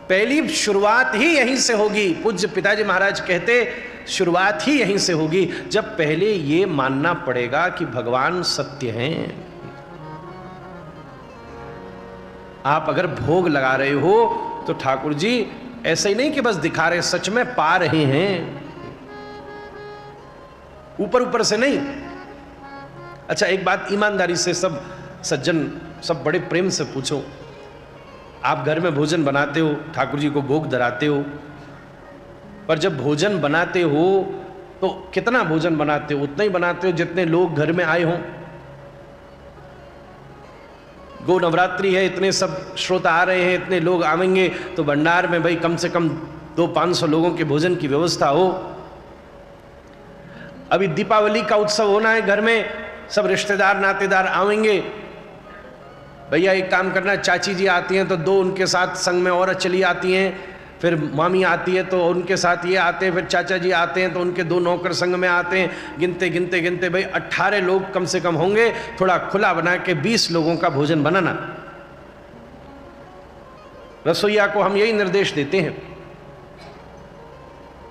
पहली शुरुआत ही यहीं से होगी। पूज्य पिताजी महाराज कहते शुरुआत ही यहीं से होगी, जब पहले ये मानना पड़ेगा कि भगवान सत्य हैं। आप अगर भोग लगा रहे हो तो ठाकुर जी ऐसे ही नहीं कि बस दिखा रहे, सच में पा रहे हैं, ऊपर ऊपर से नहीं। अच्छा, एक बात ईमानदारी से सब सज्जन, सब बड़े प्रेम से पूछो, आप घर में भोजन बनाते हो, ठाकुर जी को भोग धराते हो, पर जब भोजन बनाते हो तो कितना भोजन बनाते हो? उतना ही बनाते हो जितने लोग घर में आए हों। गो नवरात्रि है, इतने सब श्रोता आ रहे हैं, इतने लोग आवेंगे तो भंडार में भाई कम से कम 200-500 लोगों के भोजन की व्यवस्था हो। अभी दीपावली का उत्सव होना है, घर में सब रिश्तेदार नातेदार आवेंगे, भैया एक काम करना, चाची जी आती हैं तो 2 उनके साथ संग में और चली आती हैं, फिर मामी आती है तो उनके साथ ये आते हैं, फिर चाचा जी आते हैं तो उनके 2 नौकर संग में आते हैं, गिनते गिनते गिनते भाई 18 लोग कम से कम होंगे। थोड़ा खुला बना के 20 लोगों का भोजन बनाना। रसोईया को हम यही निर्देश देते हैं।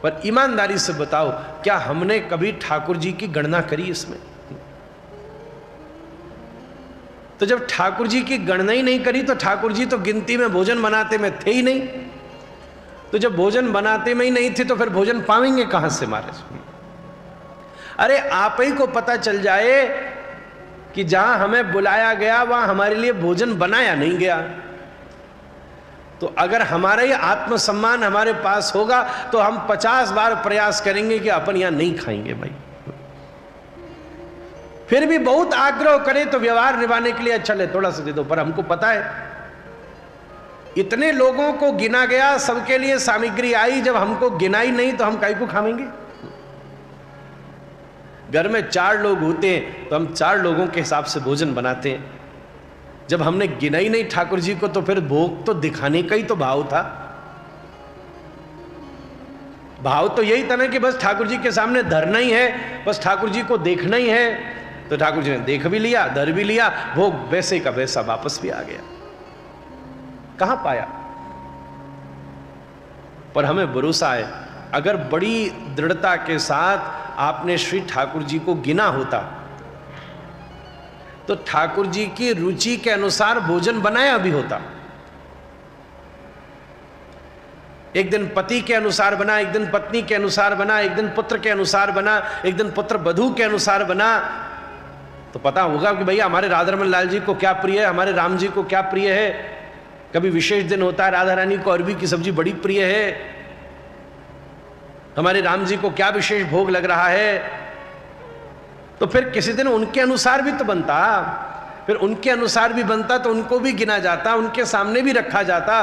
पर ईमानदारी से बताओ, क्या हमने कभी ठाकुर जी की गणना करी इसमें? तो जब ठाकुर जी की गणना ही नहीं करी तो ठाकुर जी तो गिनती में भोजन बनाते में थे ही नहीं। तो जब भोजन बनाते में ही नहीं थे तो फिर भोजन पावेंगे कहां से महाराज? अरे आप ही को पता चल जाए कि जहां हमें बुलाया गया वहां हमारे लिए भोजन बनाया नहीं गया, तो अगर हमारा ये आत्मसम्मान हमारे पास होगा तो हम 50 बार प्रयास करेंगे कि अपन यहां नहीं खाएंगे भाई। फिर भी बहुत आग्रह करें तो व्यवहार निभाने के लिए अच्छा ले थोड़ा सा दे दो, पर हमको पता है इतने लोगों को गिना गया, सबके लिए सामग्री आई, जब हमको गिनाई नहीं तो हम काहे को खाएंगे? घर में 4 लोग होते हैं तो हम 4 लोगों के हिसाब से भोजन बनाते हैं। जब हमने गिनाई नहीं ठाकुर जी को तो फिर भोग तो दिखाने का ही तो भाव था। भाव तो यही था ना कि बस ठाकुर जी के सामने धरना ही है, बस ठाकुर जी को देखना ही है। तो ठाकुर जी ने देख भी लिया, धर भी लिया, भोग वैसे का वैसा वापस भी आ गया। कहां पाया? पर हमें भरोसा है, अगर बड़ी दृढ़ता के साथ आपने श्री ठाकुर जी को गिना होता तो ठाकुर जी की रुचि के अनुसार भोजन बनाया भी होता। एक दिन पति के अनुसार बना, एक दिन पत्नी के अनुसार बना, एक दिन पुत्र के अनुसार बना, एक दिन पुत्र वधू के अनुसार बना, तो पता होगा कि भैया हमारे राधारमण लाल जी को क्या प्रिय है, हमारे राम जी को क्या प्रिय है। कभी विशेष दिन होता है, राधा रानी को अरबी की सब्जी बड़ी प्रिय है, हमारे राम जी को क्या विशेष भोग लग रहा है, तो फिर किसी दिन उनके अनुसार भी तो बनता। फिर उनके अनुसार भी बनता तो उनको भी गिना जाता, उनके सामने भी रखा जाता।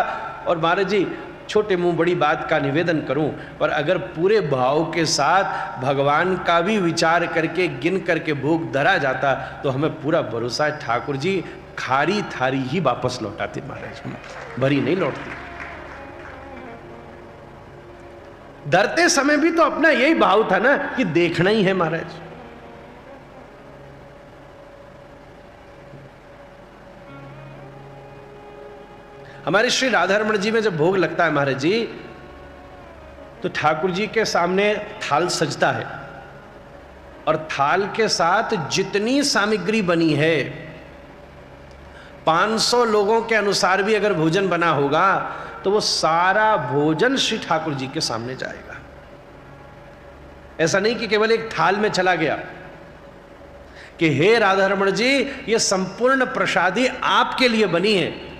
और महाराज जी, छोटे मुंह बड़ी बात का निवेदन करूं, पर अगर पूरे भाव के साथ भगवान का भी विचार करके गिन करके भोग धरा जाता तो हमें पूरा भरोसा है ठाकुर जी खारी थारी ही वापस लौटाते महाराज, भरी नहीं लौटती। धरते समय भी तो अपना यही भाव था ना कि देखना ही है महाराज। हमारे श्री राधारमण जी में जब भोग लगता है महाराज जी, तो ठाकुर जी के सामने थाल सजता है और थाल के साथ जितनी सामग्री बनी है, 500 लोगों के अनुसार भी अगर भोजन बना होगा तो वो सारा भोजन श्री ठाकुर जी के सामने जाएगा। ऐसा नहीं कि केवल एक थाल में चला गया कि हे राधारमण जी, ये संपूर्ण प्रसादी आपके लिए बनी है।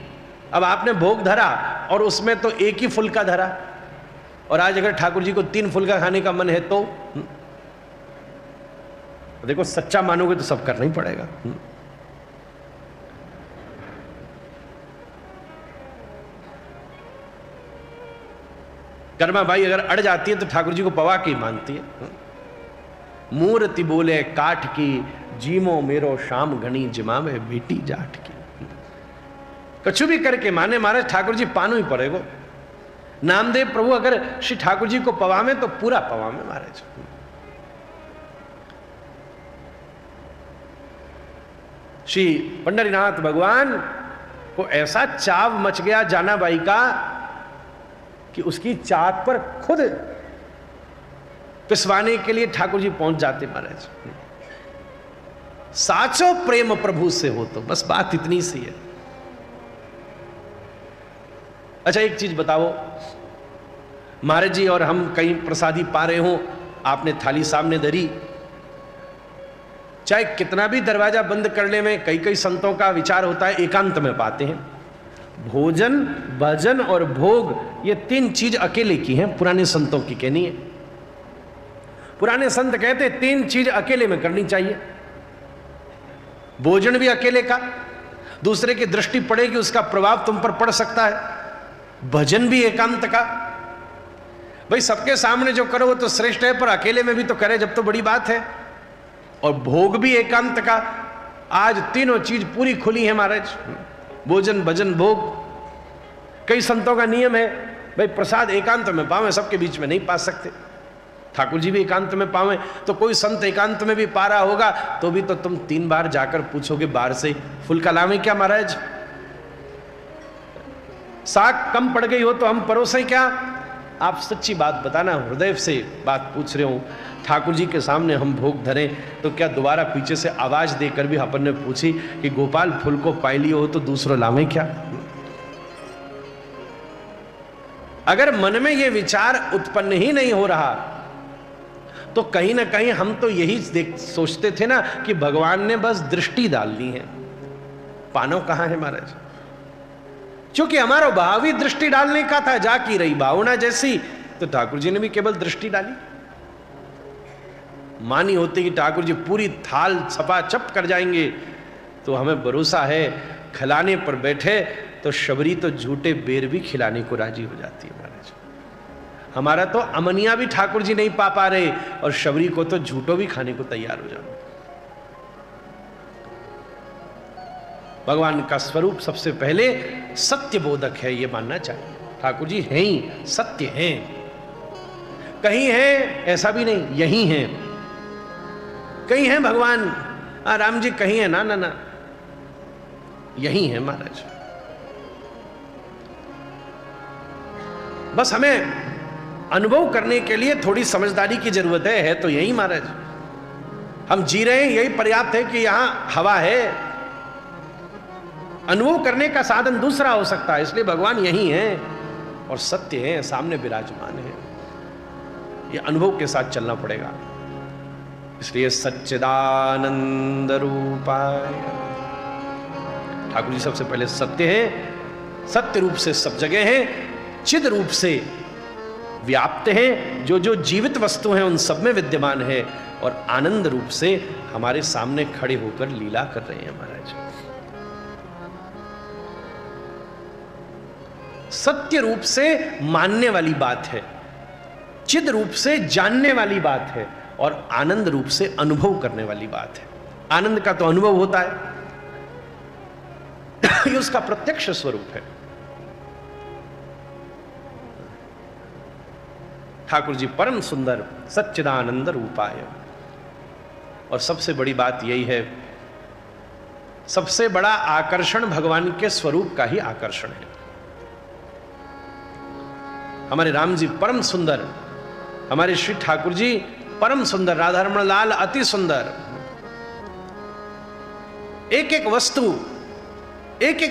अब आपने भोग धरा और उसमें तो एक ही फुल्का धरा, और आज अगर ठाकुर जी को 3 फुल्का खाने का मन है तो देखो, सच्चा मानोगे तो सब करना ही पड़ेगा। कर्मा बाई अगर अड़ जाती है तो ठाकुर जी को पवा के ही मानती है। मूर्ति बोले काठ की, जीमो मेरो शाम घनी जिमा में बेटी जाट की। कछु भी करके माने महाराज ठाकुर जी पानो ही पड़ेगो। नामदेव प्रभु अगर श्री ठाकुर जी को पवामे तो पूरा पवामे महाराज। श्री पंडरीनाथ भगवान को ऐसा चाव मच गया जानाबाई का कि उसकी चाक पर खुद पिसवाने के लिए ठाकुर जी पहुंच जाते महाराज। साचो प्रेम प्रभु से हो तो बस बात इतनी सी है। अच्छा एक चीज बताओ, महाराज जी और हम कहीं प्रसादी पा रहे हो, आपने थाली सामने धरी, चाहे कितना भी दरवाजा बंद करने में कई कई संतों का विचार होता है, एकांत में पाते हैं। भोजन, भजन और भोग ये तीन चीज अकेले की हैं, पुराने संतों की कहनी है। पुराने संत कहते हैं तीन चीज अकेले में करनी चाहिए। भोजन भी अकेले का, दूसरे की दृष्टि पड़ेगी उसका प्रभाव तुम पर पड़ सकता है। भजन भी एकांत का, भाई सबके सामने जो करो वो तो श्रेष्ठ है, पर अकेले में भी तो करे जब तो बड़ी बात है। और भोग भी एकांत का। आज तीनों चीज पूरी खुली है महाराज, भोजन, भजन, भोग। कई संतों का नियम है भाई प्रसाद एकांत में पावे, सबके बीच में नहीं पा सकते। ठाकुर जी भी एकांत में पावे, तो कोई संत एकांत में भी पा रहा होगा तो भी तो तुम 3 बार जाकर पूछोगे बाहर से फुल कलामी क्या महाराज, साग कम पड़ गई हो तो हम परोसें क्या। आप सच्ची बात बताना, हृदय से बात पूछ रहे हो। ठाकुर जी के सामने हम भोग धरें तो क्या दोबारा पीछे से आवाज देकर भी अपन ने पूछी कि गोपाल फूल को पाई लियो हो तो दूसरों लावे क्या। अगर मन में यह विचार उत्पन्न ही नहीं हो रहा तो कहीं ना कहीं हम तो यही सोचते थे ना कि भगवान ने बस दृष्टि डाल ली है, पानो कहां है महाराज। क्योंकि हमारा भाव ही दृष्टि डालने का था, जाकी रही भावना जैसी, तो ठाकुर जी ने भी केवल दृष्टि डाली। मानी होती कि ठाकुर जी पूरी थाल छपाछप कर जाएंगे, तो हमें भरोसा है खिलाने पर बैठे तो शबरी तो झूठे बेर भी खिलाने को राजी हो जाती है महाराज। हमारा तो अमनिया भी ठाकुर जी नहीं पा रहे और शबरी को तो झूठो भी खाने को तैयार हो जाना। भगवान का स्वरूप सबसे पहले सत्य बोधक है, यह मानना चाहिए। ठाकुर जी हैं ही सत्य हैं, कहीं हैं ऐसा भी नहीं, यही हैं। कहीं हैं भगवान राम जी, कहीं है ना ना ना, यही है महाराज। बस हमें अनुभव करने के लिए थोड़ी समझदारी की जरूरत है तो यही महाराज। हम जी रहे हैं यही पर्याप्त है कि यहां हवा है। अनुभव करने का साधन दूसरा हो सकता है, इसलिए भगवान यही हैं और सत्य है, सामने विराजमान है। ये अनुभव के साथ चलना पड़ेगा। इसलिए सच्चिदानंद रूपाय, ठाकुर जी सबसे पहले सत्य है, सत्य रूप से सब जगह है, चिद रूप से व्याप्त है, जो जो जीवित वस्तु हैं उन सब में विद्यमान है, और आनंद रूप से हमारे सामने खड़े होकर लीला कर रहे हैं महाराज। सत्य रूप से मानने वाली बात है, चिद रूप से जानने वाली बात है, और आनंद रूप से अनुभव करने वाली बात है। आनंद का तो अनुभव होता है, ये उसका प्रत्यक्ष स्वरूप है। ठाकुर जी परम सुंदर सच्चिदानंद रूपाय। और सबसे बड़ी बात यही है, सबसे बड़ा आकर्षण भगवान के स्वरूप का ही आकर्षण है। हमारे राम जी परम सुंदर, हमारे श्री ठाकुर जी परम सुंदर, राधा रमण लाल अति सुंदर। एक एक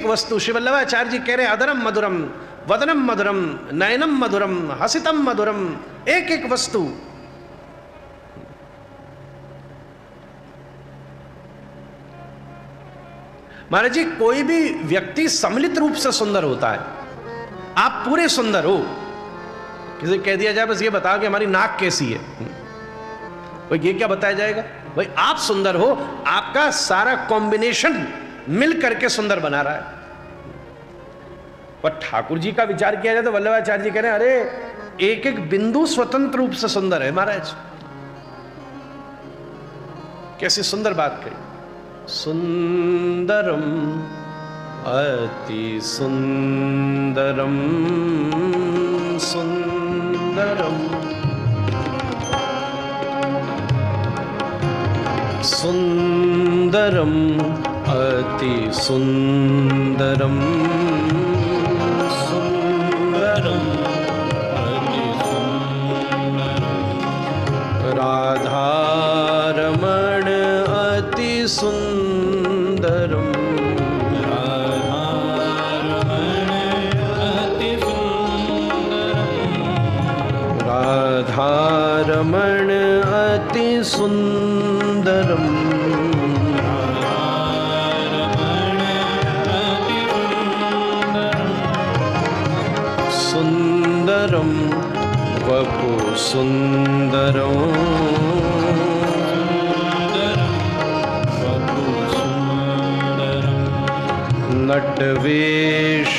वस्तु श्री वल्लभाचार्य जी कह रहे हैं, अधरम मधुरम, वदनम मधुरम, नयनम मधुरम, हसितम मधुरम। एक एक वस्तु महाराज जी, कोई भी व्यक्ति सम्मिलित रूप से सुंदर होता है। आप पूरे सुंदर हो, किसी कह दिया जाए बस ये बताओ कि हमारी नाक कैसी है, भाई ये क्या बताया जाएगा? भाई आप सुंदर हो, आपका सारा कॉम्बिनेशन मिल करके सुंदर बना रहा है। पर ठाकुर जी का विचार किया जाए तो वल्लभाचार्य जी कह रहे हैं, अरे एक एक बिंदु स्वतंत्र रूप से सुंदर है महाराज। कैसी सुंदर बात कही, सुंदरम अति सुंदरम सुंदरम सुंदरम अति सुंदरम सुंदरम अति सुंदरम राधारमण अति सुंदरम राधारमण अति सुंदरम सुंदरम वपु सुंदरम नटवेश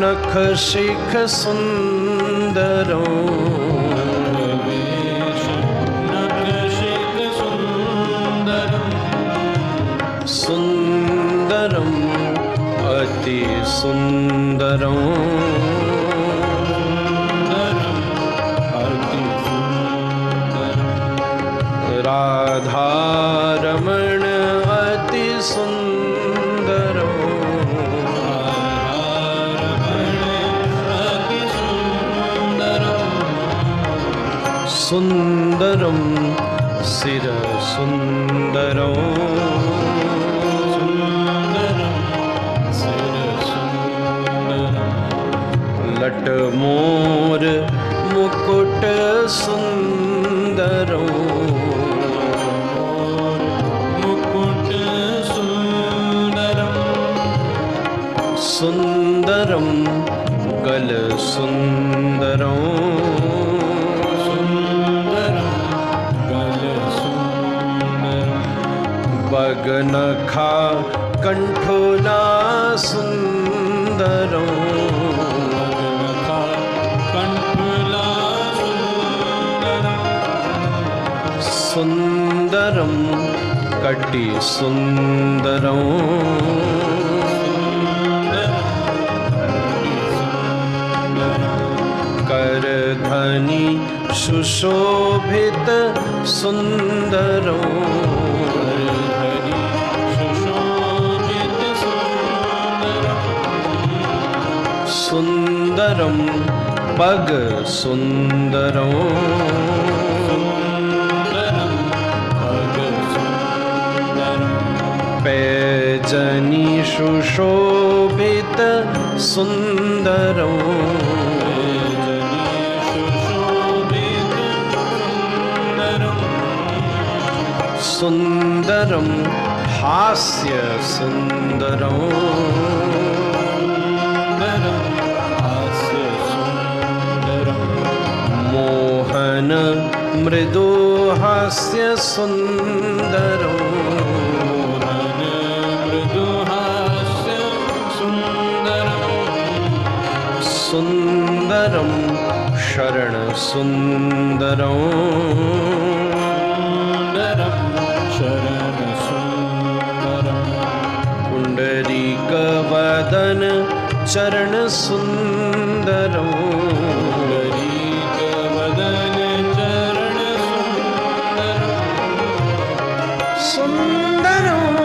नख शिख सुंदरम सुंदरम अति सुंदरम राधारमण अति सुंदरम सुंदरम सिर सुंदरम लट मोर मुकुट सुंदरम मुकुट सुंदरम सुंदरम गल सुंदरम सुंदरम गल सुंदरम बगनखा कंठोला सुंदरम सुंदरम कटि सुंदरम करधनी सुशोभित सुंदरम सुंदरम पग सुंदरम पैजनी सुशोभित सुंदरम सुंदरम हास्य सुंदरम मोहन मृदु हास्य सुंदरम सुंदरम शरण सुंदरम शरण सुंदरम पुंडरीक वदन चरण सुंदरम पुंडरीक वदन चरण सुंदरम सुंदरम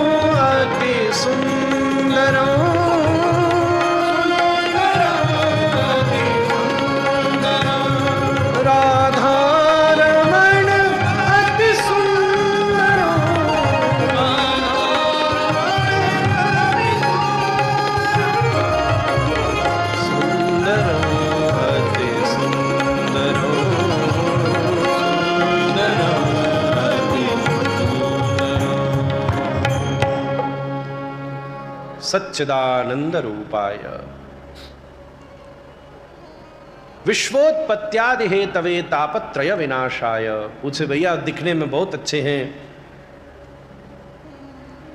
अति सुंदरम सच्चिदानंद रूपाय विश्वोत्पत्त्यादि हेतवे तापत्रय विनाशाय। पूछे भैया दिखने में बहुत अच्छे हैं,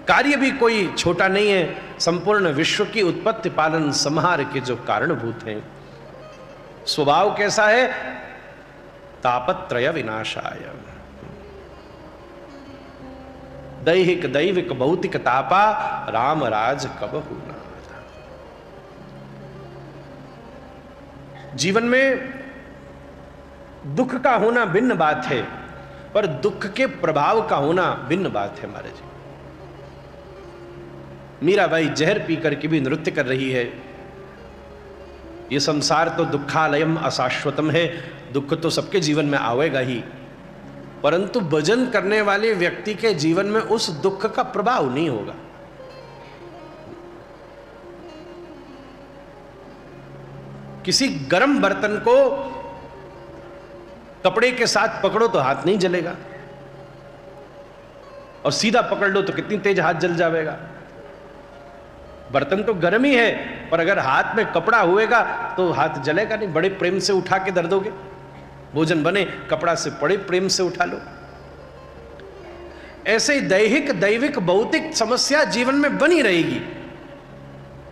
कार्य भी कोई छोटा नहीं है, संपूर्ण विश्व की उत्पत्ति पालन संहार के जो कारणभूत हैं। स्वभाव कैसा है? तापत्रय विनाशाय। दैहिक दैविक भौतिक तापा राम राज कब होना। जीवन में दुख का होना भिन्न बात है, पर दुख के प्रभाव का होना भिन्न बात है। महाराज जी, मीराबाई जहर पी करके भी नृत्य कर रही है। ये संसार तो दुखालयम अशाश्वतम है, दुख तो सबके जीवन में आवेगा ही, परंतु भजन करने वाले व्यक्ति के जीवन में उस दुख का प्रभाव नहीं होगा। किसी गर्म बर्तन को कपड़े के साथ पकड़ो तो हाथ नहीं जलेगा, और सीधा पकड़ लो तो कितनी तेज हाथ जल जाएगा। बर्तन तो गर्म ही है, पर अगर हाथ में कपड़ा हुएगा तो हाथ जलेगा नहीं। बड़े प्रेम से उठा के धर दोगे, भोजन बने कपड़ा से बड़े प्रेम से उठा लो। ऐसे ही दैहिक दैविक भौतिक समस्या जीवन में बनी रहेगी,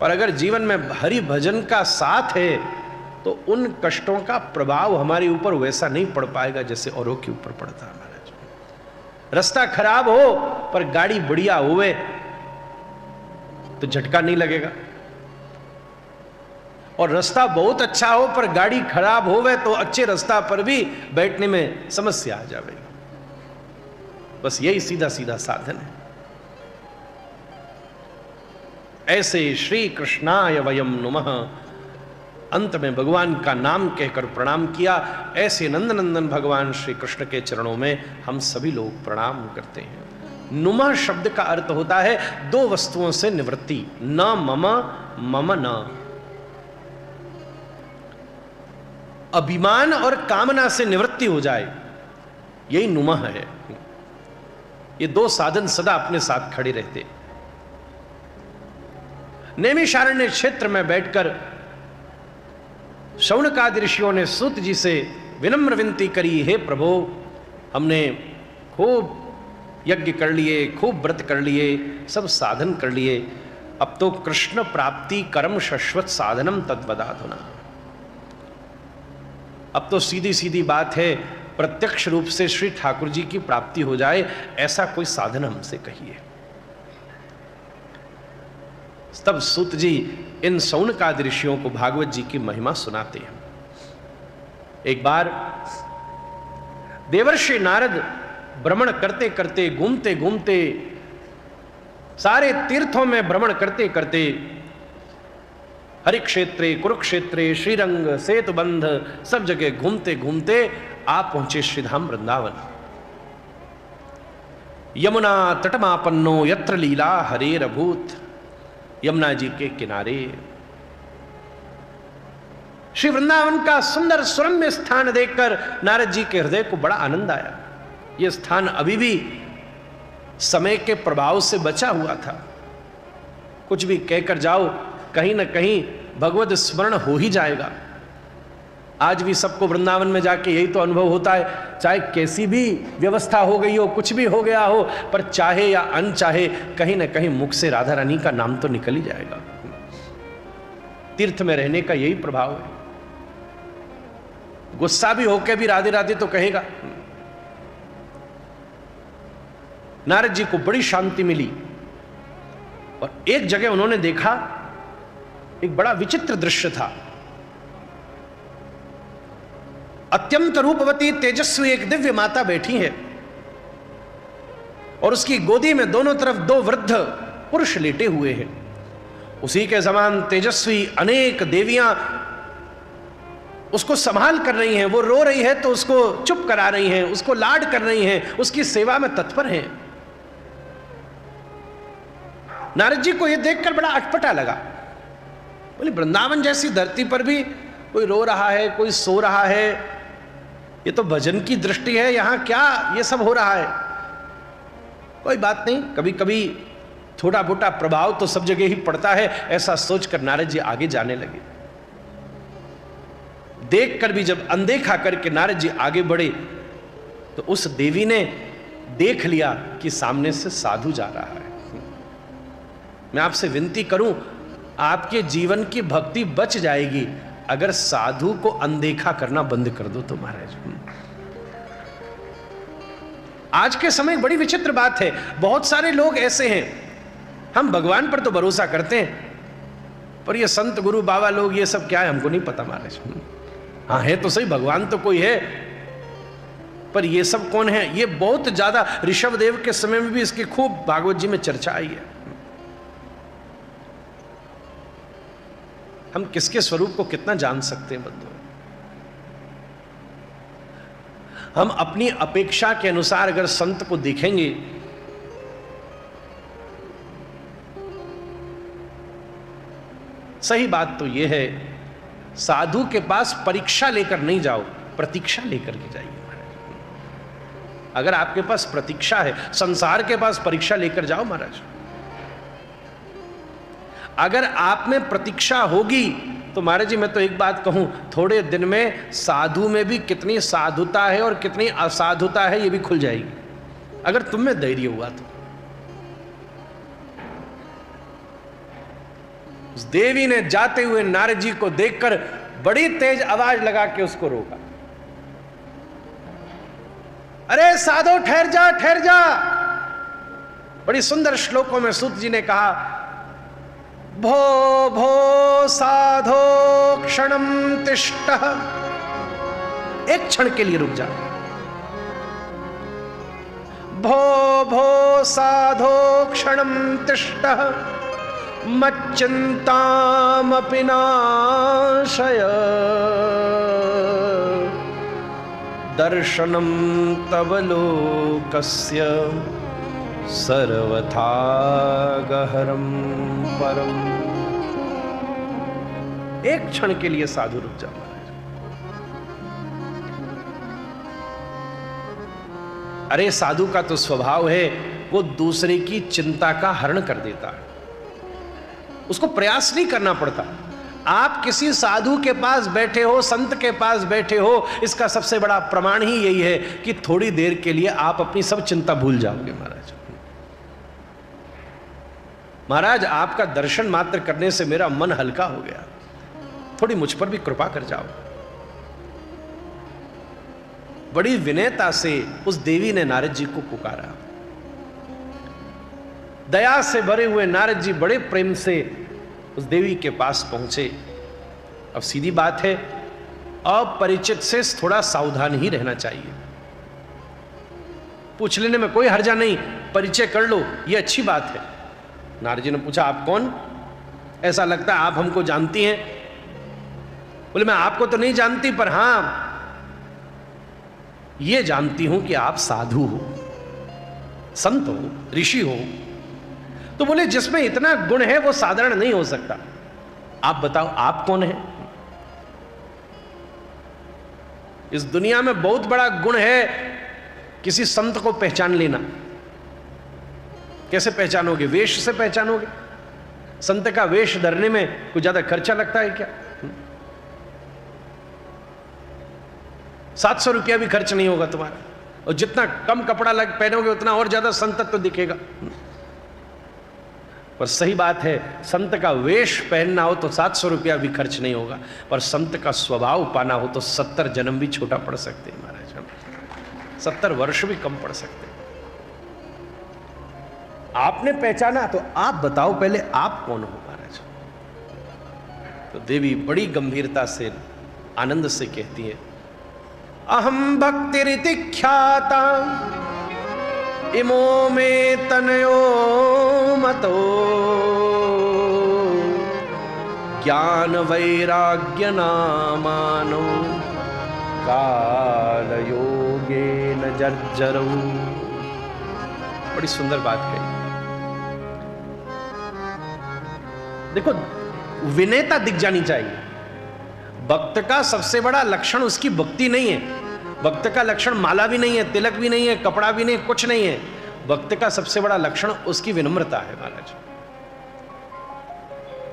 पर अगर जीवन में हरि भजन का साथ है तो उन कष्टों का प्रभाव हमारे ऊपर वैसा नहीं पड़ पाएगा जैसे औरों के ऊपर पड़ता है। महाराज, रास्ता खराब हो पर गाड़ी बढ़िया होवे तो झटका नहीं लगेगा, और रास्ता बहुत अच्छा हो पर गाड़ी खराब होवे तो अच्छे रास्ता पर भी बैठने में समस्या आ जाएगी। बस यही सीधा सीधा साधन है। ऐसे श्री कृष्णाय वयम नुमः, अंत में भगवान का नाम कहकर प्रणाम किया। ऐसे नंदनंदन भगवान श्री कृष्ण के चरणों में हम सभी लोग प्रणाम करते हैं। नुमा शब्द का अर्थ होता है दो वस्तुओं से निवृत्ति, न मम मम न। अभिमान और कामना से निवृत्ति हो जाए, यही नुमा है। ये दो साधन सदा अपने साथ खड़े रहते। नैमिषारण्य क्षेत्र में बैठकर शौनकादि ऋषियों ने सूत जी से विनम्र विनती करी, हे प्रभु, हमने खूब यज्ञ कर लिए, खूब व्रत कर लिए, सब साधन कर लिए, अब तो कृष्ण प्राप्ति कर्म शाश्वत साधनम तद्वदाधुना। अब तो सीधी सीधी बात है, प्रत्यक्ष रूप से श्री ठाकुर जी की प्राप्ति हो जाए, ऐसा कोई साधन हमसे कहिए। तब सूत जी इन शौनकादि ऋषियों को भागवत जी की महिमा सुनाते हैं। एक बार देवर्षि नारद भ्रमण करते करते, घूमते घूमते, सारे तीर्थों में भ्रमण करते करते, हरिक्षेत्रे, कुरुक्षेत्रे, श्रीरंग, सेतुबंध, सब जगह घूमते घूमते आप पहुंचे श्रीधाम वृंदावन। यमुना तटमापन्नो यत्र लीला हरेर अभूत, यमुना जी के किनारे श्री वृंदावन का सुंदर सुरम्य स्थान देखकर नारद जी के हृदय को बड़ा आनंद आया। यह स्थान अभी भी समय के प्रभाव से बचा हुआ था। कुछ भी कहकर जाओ, कहीं ना कहीं भगवत स्मरण हो ही जाएगा। आज भी सबको वृंदावन में जाके यही तो अनुभव होता है, चाहे कैसी भी व्यवस्था हो गई हो, कुछ भी हो गया हो, पर चाहे या अनचाहे कहीं ना कहीं मुख से राधा रानी का नाम तो निकल ही जाएगा। तीर्थ में रहने का यही प्रभाव है। गुस्सा भी होके भी राधे राधे तो कहेगा। नारद जी को बड़ी शांति मिली, और एक जगह उन्होंने देखा एक बड़ा विचित्र दृश्य था। अत्यंत रूपवती तेजस्वी एक दिव्य माता बैठी है, और उसकी गोदी में दोनों तरफ दो वृद्ध पुरुष लेटे हुए हैं। उसी के समान तेजस्वी अनेक देवियां उसको संभाल कर रही हैं। वो रो रही है तो उसको चुप करा रही हैं, उसको लाड कर रही हैं, उसकी सेवा में तत्पर हैं। नारद जी को यह देखकर बड़ा अटपटा लगा। बोले, वृंदावन जैसी धरती पर भी कोई रो रहा है, कोई सो रहा है, ये तो भजन की दृष्टि है, यहां क्या ये सब हो रहा है? कोई बात नहीं, कभी कभी थोड़ा मोटा प्रभाव तो सब जगह ही पड़ता है, ऐसा सोचकर नारद जी आगे जाने लगे। देखकर भी जब अनदेखा करके नारद जी आगे बढ़े तो उस देवी ने देख लिया कि सामने से साधु जा रहा है। मैं आपसे विनती करूं, आपके जीवन की भक्ति बच जाएगी, अगर साधु को अनदेखा करना बंद कर दो तो महाराज। आज के समय बड़ी विचित्र बात है, बहुत सारे लोग ऐसे हैं, हम भगवान पर तो भरोसा करते हैं, पर ये संत गुरु बाबा लोग ये सब क्या है हमको नहीं पता महाराज। हाँ है तो सही, भगवान तो कोई है, पर ये सब कौन है? ये बहुत ज्यादा ऋषभ देव के समय में भी इसकी खूब भागवत जी में चर्चा आई है। हम किसके स्वरूप को कितना जान सकते हैं बंधु? हम अपनी अपेक्षा के अनुसार अगर संत को देखेंगे, सही बात तो यह है, साधु के पास परीक्षा लेकर नहीं जाओ, प्रतीक्षा लेकर के जाइए। अगर आपके पास प्रतीक्षा है, संसार के पास परीक्षा लेकर जाओ महाराज। अगर आप में प्रतीक्षा होगी तो महाराज जी मैं तो एक बात कहूं, थोड़े दिन में साधु में भी कितनी साधुता है और कितनी असाधुता है ये भी खुल जाएगी, अगर तुम में धैर्य हुआ तो। उस देवी ने जाते हुए नारद जी को देखकर बड़ी तेज आवाज लगा के उसको रोका। अरे साधो ठहर जा, ठहर जा। बड़ी सुंदर श्लोकों में सूत जी ने कहा, भो भो साधो क्षणम तिष्ठ, एक क्षण के लिए रुक जा। भो भो साधो क्षणम तिष्ठ, मच्चिंतामपि नाशय, दर्शनम तव लोकस्य सर्वथा गहरम परम। एक क्षण के लिए साधु रुक जाओ। अरे साधु का तो स्वभाव है वो दूसरे की चिंता का हरण कर देता है, उसको प्रयास नहीं करना पड़ता। आप किसी साधु के पास बैठे हो, संत के पास बैठे हो, इसका सबसे बड़ा प्रमाण ही यही है कि थोड़ी देर के लिए आप अपनी सब चिंता भूल जाओगे महाराज। महाराज आपका दर्शन मात्र करने से मेरा मन हल्का हो गया, थोड़ी मुझ पर भी कृपा कर जाओ। बड़ी विनयता से उस देवी ने नारद जी को पुकारा। दया से भरे हुए नारद जी बड़े प्रेम से उस देवी के पास पहुंचे। अब सीधी बात है, अपरिचित से थोड़ा सावधान ही रहना चाहिए। पूछ लेने में कोई हर्जा नहीं, परिचय कर लो, ये अच्छी बात है। नारद जी ने पूछा, आप कौन? ऐसा लगता है आप हमको जानती हैं। बोले, मैं आपको तो नहीं जानती, पर हां ये जानती हूं कि आप साधु हो, संत हो, ऋषि हो। तो बोले, जिसमें इतना गुण है वो साधारण नहीं हो सकता। आप बताओ आप कौन है? इस दुनिया में बहुत बड़ा गुण है किसी संत को पहचान लेना। कैसे पहचानोगे? वेश से पहचानोगे। संत का वेश धरने में कुछ ज्यादा खर्चा लगता है क्या? 700 रुपया भी खर्च नहीं होगा तुम्हारा, और जितना कम कपड़ा पहनोगे उतना और ज्यादा संतत्व दिखेगा। पर सही बात है, संत का वेश पहनना हो तो 700 रुपया भी खर्च नहीं होगा, पर संत का स्वभाव पाना हो तो 70 जन्म भी छोटा पड़ सकते हैं महाराज, 70 वर्ष भी कम पड़ सकते हैं। आपने पहचाना तो आप बताओ पहले आप कौन हो महाराज? तो देवी बड़ी गंभीरता से आनंद से कहती है, अहम भक्तिरिति ख्याता इमो में तनयो मतो, ज्ञान वैराग्य नामानो काल योगे न जर्जरो। बड़ी सुंदर बात कही। देखो, विनयता दिख जानी चाहिए। भक्त का सबसे बड़ा लक्षण उसकी भक्ति नहीं है। भक्त का लक्षण माला भी नहीं है, तिलक भी नहीं है, कपड़ा भी नहीं, कुछ नहीं है। भक्त का सबसे बड़ा लक्षण उसकी विनम्रता है महाराज।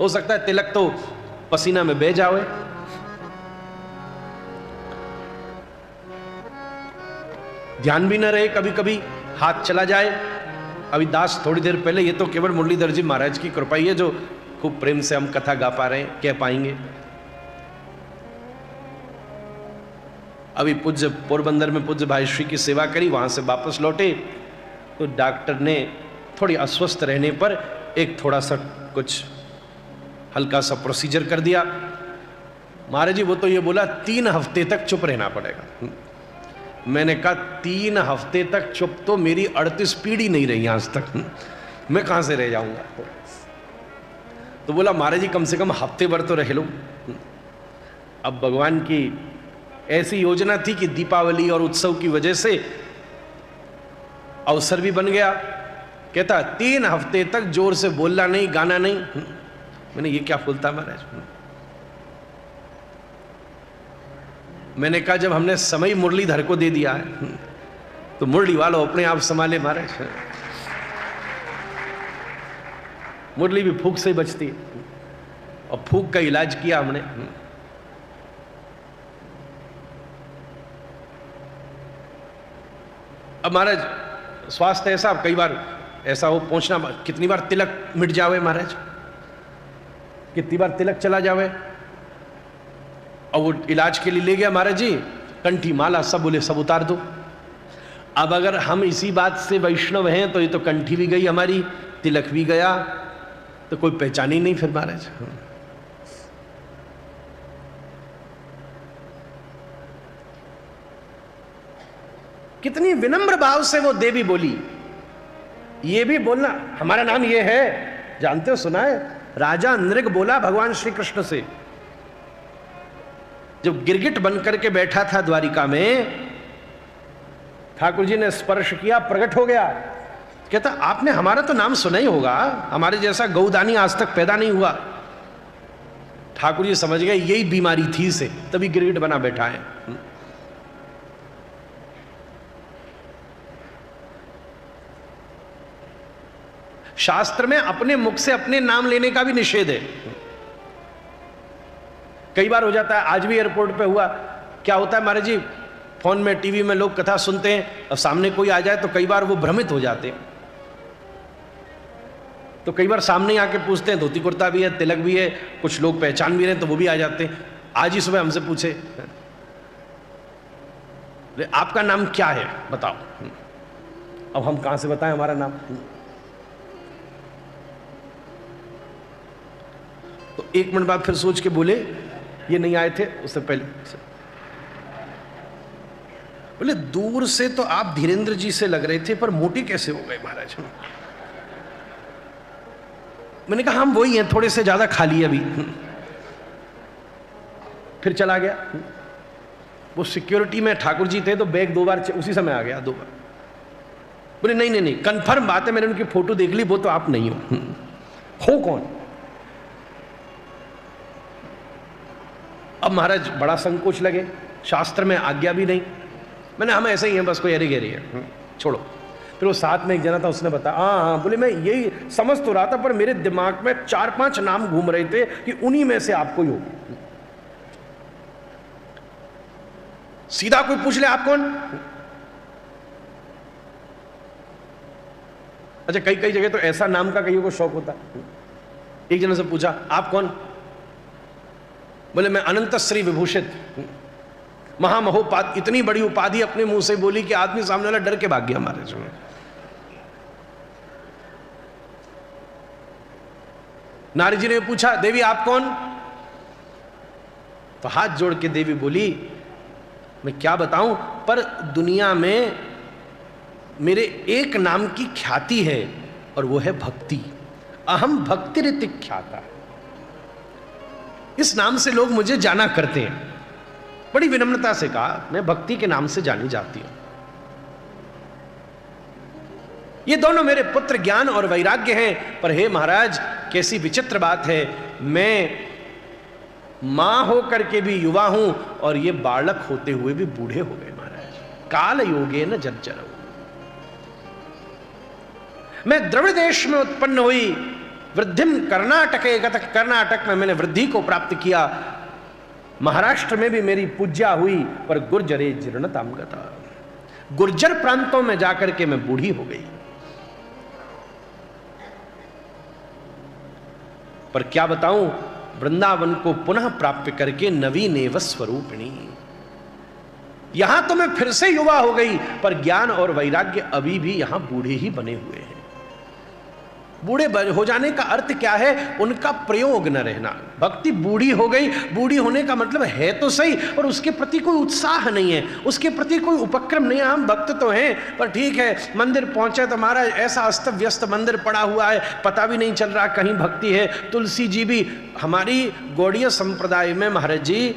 हो सकता है तिलक तो पसीना में बह जाओ, ध्यान भी न रहे, कभी कभी हाथ चला जाए। अभी दास थोड़ी देर पहले, ये तो केवल मुरलीधर जी महाराज की कृपा ही है जो खूब प्रेम से हम कथा गा पा रहे हैं, कह पाएंगे। अभी पूज्य पोरबंदर में पूज्य भाई श्री की सेवा करी, वहाँ से वापस लौटे तो डॉक्टर ने थोड़ी अस्वस्थ रहने पर एक थोड़ा सा कुछ हल्का सा प्रोसीजर कर दिया। महाराज जी वो तो ये बोला 3 हफ्ते तक चुप रहना पड़ेगा। मैंने कहा 3 हफ्ते तक चुप तो मेरी 38 पीढ़ी नहीं रही आज तक, मैं कहाँ से रह जाऊंगा। तो बोला महाराज जी कम से कम हफ्ते भर तो रह लो। अब भगवान की ऐसी योजना थी कि दीपावली और उत्सव की वजह से अवसर भी बन गया। कहता 3 हफ्ते तक जोर से बोलना नहीं, गाना नहीं। मैंने ये क्या बोलता महाराज। मैंने कहा जब हमने समय मुरलीधर को दे दिया है तो मुरली वालों अपने आप संभाले महाराज। मुरली भी फूंक से ही बचती है और फूंक का इलाज किया हमने। अब महाराज स्वास्थ्य ऐसा, कई बार ऐसा हो पहुंचना, कितनी बार तिलक मिट जावे महाराज, कितनी बार तिलक चला जावे। और वो इलाज के लिए ले गया महाराज जी, कंठी माला सब बोले सब उतार दो। अब अगर हम इसी बात से वैष्णव हैं तो ये तो कंठी भी गई हमारी, तिलक भी गया, तो कोई पहचान ही नहीं फिर महाराज। कितनी विनम्र भाव से वो देवी बोली। ये भी बोलना हमारा नाम ये है, जानते हो, सुना है? राजा नृग बोला भगवान श्री कृष्ण से, जब गिरगिट बन करके बैठा था द्वारिका में, ठाकुर जी ने स्पर्श किया, प्रकट हो गया। कहता आपने हमारा तो नाम सुना ही होगा, हमारे जैसा गौदानी आज तक पैदा नहीं हुआ। ठाकुर जी समझ गए यही बीमारी थी इसे, तभी गिरगिट बना बैठा है। शास्त्र में अपने मुख से अपने नाम लेने का भी निषेध है। कई बार हो जाता है, आज भी एयरपोर्ट पे हुआ। क्या होता है महाराज जी, फोन में टीवी में लोग कथा सुनते हैं, अब सामने कोई आ जाए तो कई बार वो भ्रमित हो जाते हैं। तो कई बार सामने आके पूछते हैं, धोती कुर्ता भी है, तिलक भी है, कुछ लोग पहचान भी रहे हैं तो वो भी आ जाते हैं। आज ही सुबह हमसे पूछे आपका नाम क्या है बताओ। अब हम कहां से बताएं हमारा नाम। तो 1 मिनट बाद फिर सोच के बोले ये नहीं आए थे उससे पहले। बोले दूर से तो आप धीरेन्द्र जी से लग रहे थे पर मोटी कैसे हो गए महाराज। मैंने कहा हम वही हैं, थोड़े से ज्यादा खा लिए अभी। फिर चला गया। वो सिक्योरिटी में ठाकुर जी थे तो बैग 2 बार उसी समय आ गया, 2 बार। बोले नहीं नहीं नहीं कंफर्म बात है, मैंने उनकी फोटो देख ली, वो तो आप नहीं हो कौन। अब महाराज बड़ा संकोच लगे, शास्त्र में आज्ञा भी नहीं। मैंने हम ऐसे ही हैं, बस कोई अरे गहरी है, छोड़ो। फिर वो साथ में एक जना था, उसने बताया हाँ, बोले मैं यही समझ तो रहा था पर मेरे दिमाग में 4-5 नाम घूम रहे थे कि उन्हीं में से आपको ही होगी। सीधा कोई पूछ ले आप कौन। अच्छा कई कई जगह तो ऐसा नाम का कईयों को शौक होता है। एक जने से पूछा आप कौन, बोले मैं अनंत श्री विभूषित महामहोपाद। इतनी बड़ी उपाधि अपने मुंह से बोली कि आदमी सामने वाला डर के भाग गया हमारे सुने। नारी जी ने पूछा देवी आप कौन, तो हाथ जोड़ के देवी बोली मैं क्या बताऊं, पर दुनिया में मेरे एक नाम की ख्याति है और वो है भक्ति। अहम भक्ति रीति ख्याता, इस नाम से लोग मुझे जाना करते हैं। बड़ी विनम्रता से कहा मैं भक्ति के नाम से जानी जाती हूं। ये दोनों मेरे पुत्र ज्ञान और वैराग्य हैं। पर हे महाराज कैसी विचित्र बात है, मैं मां होकर के भी युवा हूं और ये बालक होते हुए भी बूढ़े हो गए महाराज। काल योगे न जर्जर। मैं द्रविड़ देश में उत्पन्न हुई, वृद्धिम कर्नाटके गत, कर्नाटक में मैंने वृद्धि को प्राप्त किया। महाराष्ट्र में भी मेरी पूज्या हुई, पर गुर्जरे जीर्णताम गता। गुर्जर प्रांतों में जाकर के मैं बूढ़ी हो गई। पर क्या बताऊं, वृंदावन को पुनः प्राप्त करके नवीनेव स्वरूपिणी, यहां तो मैं फिर से युवा हो गई, पर ज्ञान और वैराग्य अभी भी यहां बूढ़े ही बने हुए हैं। बूढ़े हो जाने का अर्थ क्या है? उनका प्रयोग न रहना। भक्ति बूढ़ी हो गई, बूढ़ी होने का मतलब है तो सही, और उसके प्रति कोई उत्साह नहीं है, उसके प्रति कोई उपक्रम नहीं है। हम भक्त तो हैं, पर ठीक है, मंदिर पहुंचे तो महाराज ऐसा अस्त व्यस्त मंदिर पड़ा हुआ है, पता भी नहीं चल रहा कहीं भक्ति है। तुलसी जी भी हमारी गौड़ीय संप्रदाय में महाराज जी,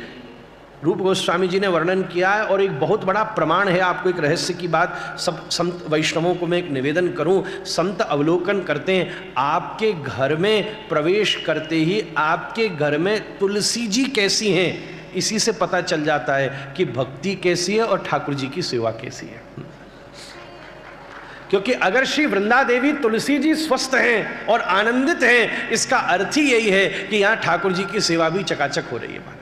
रूप गोस्वामी जी ने वर्णन किया है, और एक बहुत बड़ा प्रमाण है। आपको एक रहस्य की बात सब संत वैष्णवों को मैं एक निवेदन करूं। संत अवलोकन करते हैं, आपके घर में प्रवेश करते ही आपके घर में तुलसी जी कैसी हैं, इसी से पता चल जाता है कि भक्ति कैसी है और ठाकुर जी की सेवा कैसी है। क्योंकि अगर श्री वृंदा देवी तुलसी जी स्वस्थ हैं और आनंदित हैं, इसका अर्थ ही यही है कि यहां ठाकुर जी की सेवा भी चकाचक हो रही है महाराज।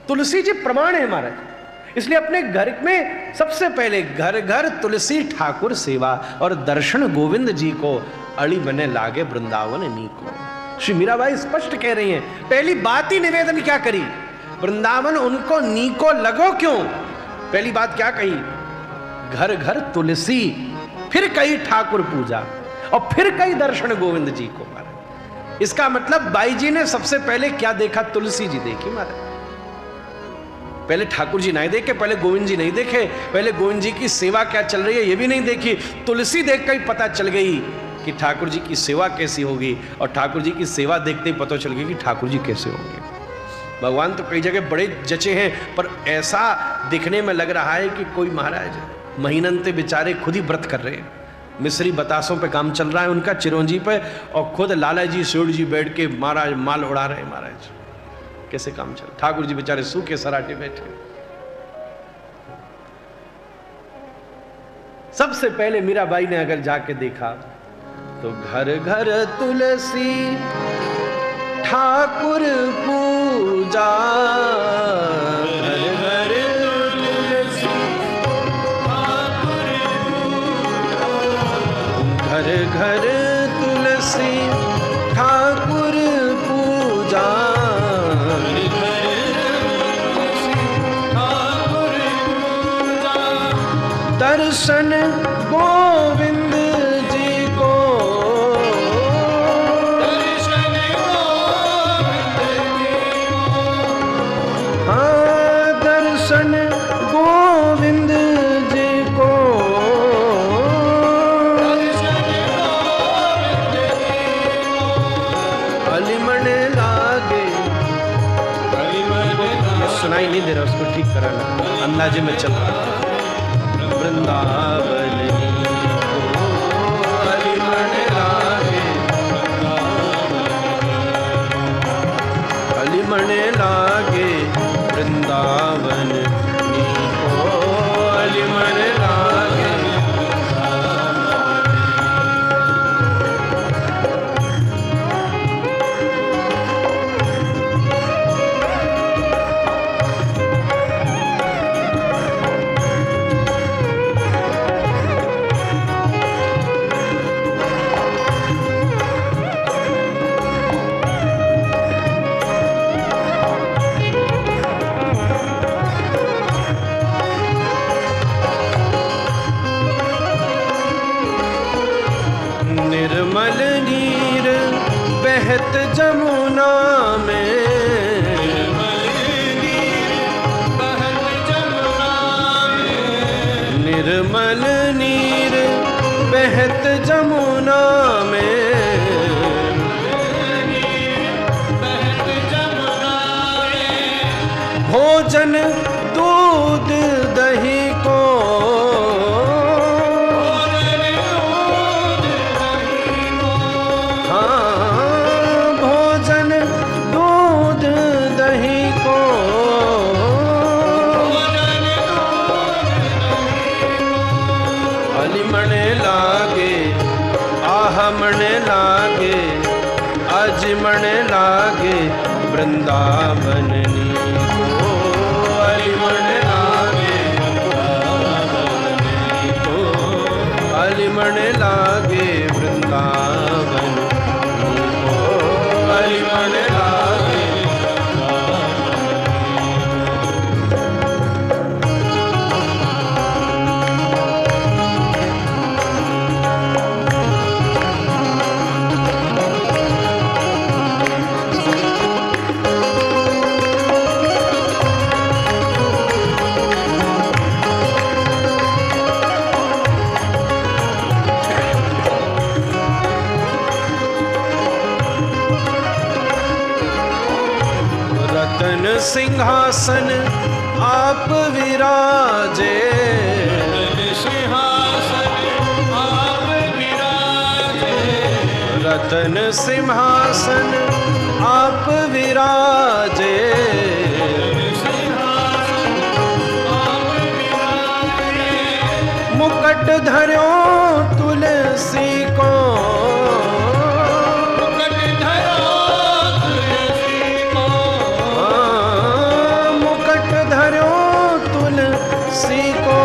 तुलसी जी प्रमाण है महाराज। इसलिए अपने घर में सबसे पहले घर घर तुलसी ठाकुर सेवा, और दर्शन गोविंद जी को अड़ी बने लागे वृंदावन नीको। श्री मीराबाई स्पष्ट कह रही हैं, पहली बात ही निवेदन क्या करी? वृंदावन उनको नीको लगो क्यों? पहली बात क्या कही? घर घर तुलसी, फिर कही ठाकुर पूजा, और फिर कही दर्शन गोविंद जी को महाराज। इसका मतलब बाई जी ने सबसे पहले क्या देखा? तुलसी जी देखी महाराज। पहले ठाकुर जी नहीं देखे, पहले गोविंद जी नहीं देखे, पहले गोविंद जी की सेवा क्या चल रही है ये भी नहीं देखी। तुलसी देख कर ही पता चल गई कि ठाकुर जी की सेवा कैसी होगी, और ठाकुर जी की सेवा देखते ही पता चल गया कि ठाकुर जी कैसे होंगे। भगवान तो कई जगह बड़े जचे हैं, पर ऐसा दिखने में लग रहा है कि कोई महाराज महीनंते बेचारे खुद ही व्रत कर रहे हैं, मिस्री बतासों पे काम चल रहा है उनका, चिरौंजी पे, और खुद लाला जी सेठ जी बैठ के महाराज माल उड़ा रहे हैं। महाराज कैसे काम चल, ठाकुर जी बेचारे सूखे सराटे बैठे। सबसे पहले मीराबाई ने अगर जाके देखा तो घर घर तुलसी ठाकुर पूजा, घर घर तुलसी ठाकुर, घर घर तुलसी ठाकुर पूजा, दर्शन गोविंद जी को, दर्शन गोविंद जी को, हाँ दर्शन गोविंद जी को, दर्शन गोविंद जी को, अलिमन लागे, सुनाई नहीं दे रहा, उसको ठीक कराना, अंदाजे में चल रहा है। वृंदावन अलिमन लागे, अलिमन लागे वृंदावन नीको, अलिमन लागे। निर्मल नीर बहत जमुना में, निर्मल नीर बहत जमुना में, भोजन दूध दही को, मन लागे अजमन लागे वृंदावन नीको, अलिमन लागे नीको, अलिमन लागे वृंदावन नीको, अलिमन लागे। सिंहासन आप विराजे, रतन सिंहासन आप विराजे, मुकुट धर्यो तुलसी को, मुकुट धर्यो तुलसी को,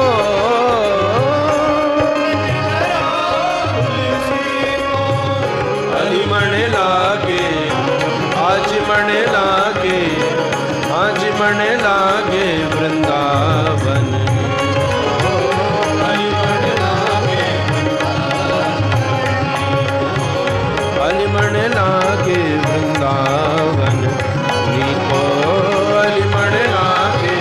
अली मन लागे आज मन लागे, आज मन लागे वृंदावन, अली मन लागे वृंदावन, नीको अली मन लागे।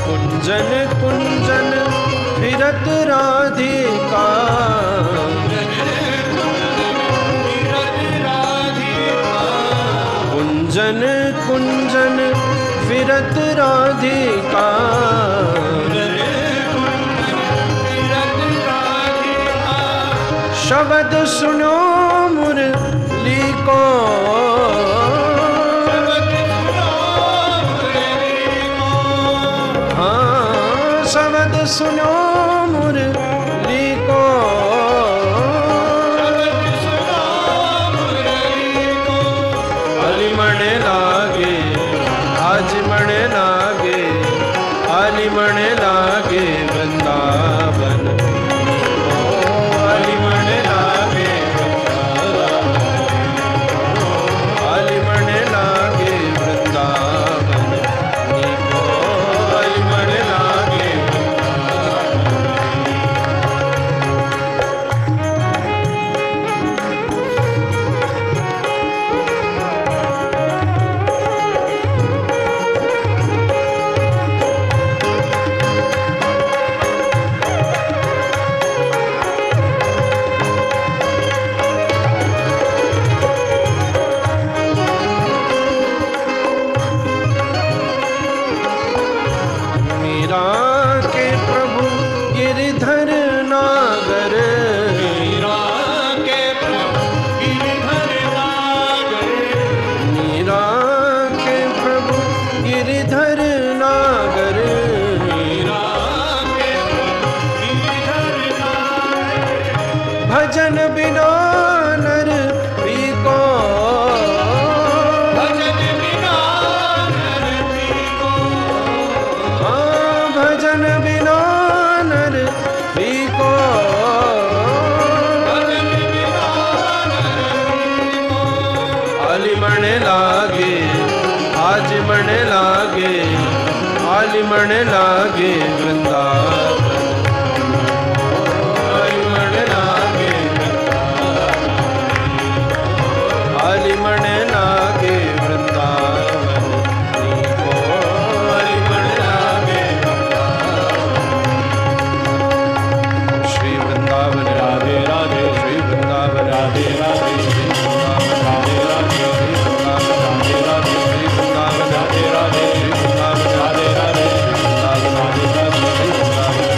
कुंजन कुंजन फिरत राधिका, कुंजन कुंजन फिरत राधिका, शब्द सुनो मुरली को, शब्द सुनो मुरली को, अली मन लागे आज मन लागे, अली मन लागे वृंदावन, अली मन लागे, अली मन लागे वृंदावन, अली मन लागे। मीरा के प्रभु गिरधर नागर, मीरा के प्रभु गिरधर नागर, मीरा के प्रभु गिरधर नागर, मीरा के प्रभु गिरधर नागर, भजन बिना नर को, भजन बिना नर को, भजन बिना नर को, अली मन लागे आज मन लागे, अली मन लागे वृंदावन, अली मन लागे, अली मन लागे वृंदावन, नीको अली मन लागे। श्री वृंदावन राधे राधे, श्री वृंदावन राधे राधे, श्री वृंदावन राधे राधे, श्री वृंदावन राधे राधे, श्री वृंदावन राधे राधे, श्री वृंदावन राधे राधे, श्री वृंदावन राधे राधे, श्री वृंदावन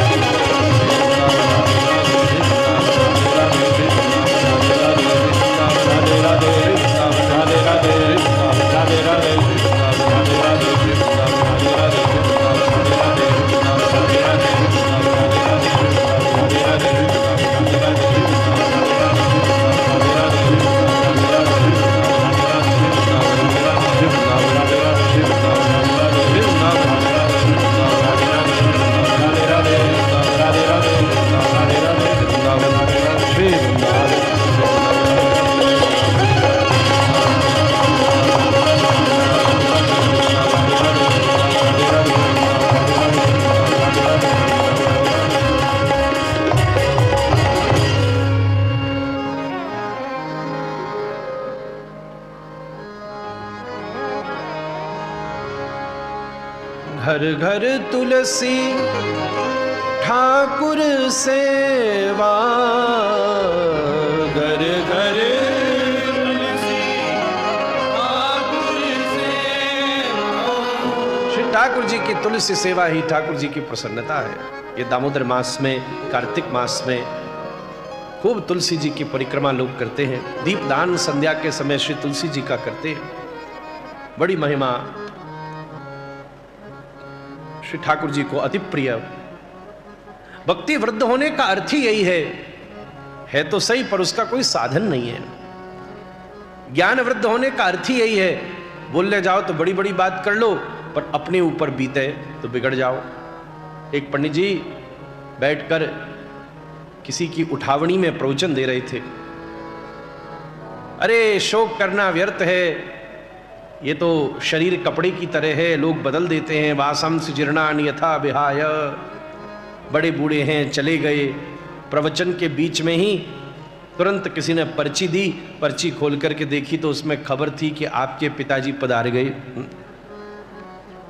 घर घर तुलसी ठाकुर सेवा, घर घर तुलसी ठाकुर सेवा। श्री ठाकुर जी की तुलसी सेवा ही ठाकुर जी की प्रसन्नता है। ये दामोदर मास में, कार्तिक मास में खूब तुलसी जी की परिक्रमा लोग करते हैं। दीपदान संध्या के समय श्री तुलसी जी का करते हैं। बड़ी महिमा श्री ठाकुर जी को अति प्रिय। भक्ति वृद्ध होने का अर्थ ही यही है तो सही, पर उसका कोई साधन नहीं है। ज्ञान वृद्ध होने का अर्थ ही यही है, बोलने जाओ तो बड़ी बड़ी बात कर लो, पर अपने ऊपर बीते तो बिगड़ जाओ। एक पंडित जी बैठकर किसी की उठावनी में प्रवचन दे रहे थे। अरे शोक करना व्यर्थ है, ये तो शरीर कपड़े की तरह है, लोग बदल देते हैं। वासंस जीर्णानि यथा विहाय, बड़े बूढ़े हैं चले गए। प्रवचन के बीच में ही तुरंत किसी ने पर्ची दी, पर्ची खोल करके देखी तो उसमें खबर थी कि आपके पिताजी पधार गए।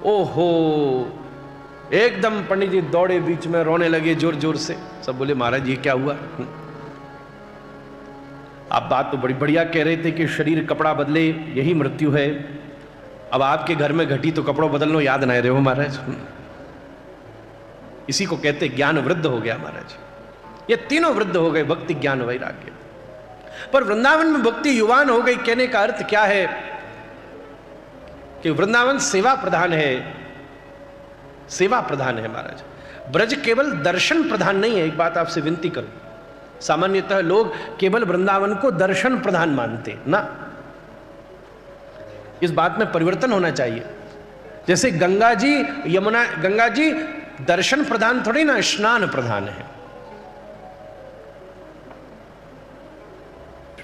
ओहो, एकदम पंडित जी दौड़े, बीच में रोने लगे जोर जोर से। सब बोले महाराज ये क्या हुआ? आप बात तो बड़ी बढ़िया कह रहे थे कि शरीर कपड़ा बदले यही मृत्यु है, अब आपके घर में घटी तो कपड़ों बदलनो याद ना रहे हो महाराज। इसी को कहते ज्ञान वृद्ध हो गया महाराज। ये तीनों वृद्ध हो गए, भक्ति ज्ञान वैराग्य। पर वृंदावन में भक्ति युवान हो गई। कहने का अर्थ क्या है कि वृंदावन सेवा प्रधान है, सेवा प्रधान है महाराज। ब्रज केवल दर्शन प्रधान नहीं है। एक बात आपसे विनती करूं, सामान्यतः लोग केवल वृंदावन को दर्शन प्रधान मानते ना, इस बात में परिवर्तन होना चाहिए। जैसे गंगा जी, यमुना, गंगा जी दर्शन प्रधान थोड़ी ना, स्नान प्रधान है।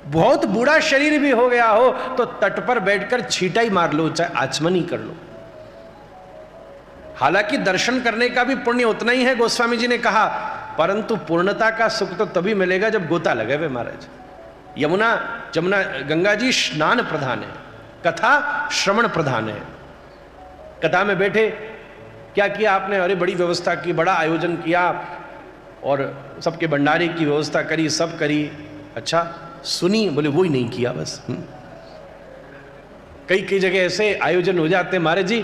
बहुत बूढ़ा शरीर भी हो गया हो तो तट पर बैठकर छींटा ही मार लो, चाहे आचमनी कर लो। हालांकि दर्शन करने का भी पुण्य उतना ही है, गोस्वामी जी ने कहा, परंतु पूर्णता का सुख तो तभी मिलेगा जब गोता लगे हुए महाराज। यमुना जमुना गंगा जी स्नान प्रधान है, कथा श्रवण प्रधान है। कथा में बैठे क्या किया आपने? अरे बड़ी व्यवस्था की, बड़ा आयोजन किया और सबके भंडारे की व्यवस्था करी, सब करी। अच्छा सुनी? बोले वो ही नहीं किया बस। कई कई जगह ऐसे आयोजन हो जाते हैं महाराज जी,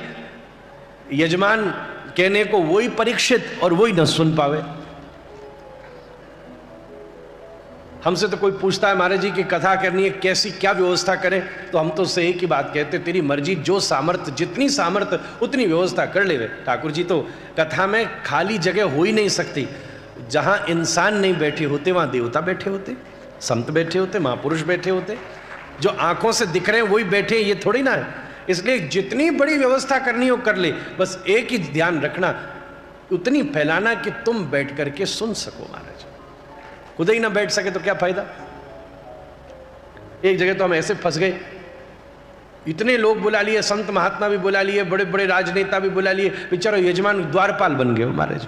यजमान कहने को वही परीक्षित और वही न सुन पावे। हमसे तो कोई पूछता है महाराज जी की कथा करनी है, कैसी क्या व्यवस्था करें, तो हम तो उससे एक ही बात कहते, तेरी मर्जी, जो सामर्थ्य, जितनी सामर्थ्य उतनी व्यवस्था कर ले। ठाकुर जी तो कथा में खाली जगह हो ही नहीं सकती। जहां इंसान नहीं बैठे होते वहां देवता बैठे होते, संत बैठे होते, महापुरुष बैठे होते। जो आंखों से दिख रहे हैं वही बैठे, ये थोड़ी ना है। इसलिए जितनी बड़ी व्यवस्था करनी हो कर ले, बस एक ही ध्यान रखना, उतनी फैलाना कि तुम बैठ करके सुन सको महाराज। खुद ही ना बैठ सके तो क्या फायदा। एक जगह तो हम ऐसे फंस गए, इतने लोग बुला लिए, संत महात्मा भी बुला लिए, बड़े बड़े राजनेता भी बुला लिए, बेचारा यजमान द्वारपाल बन गए महाराज।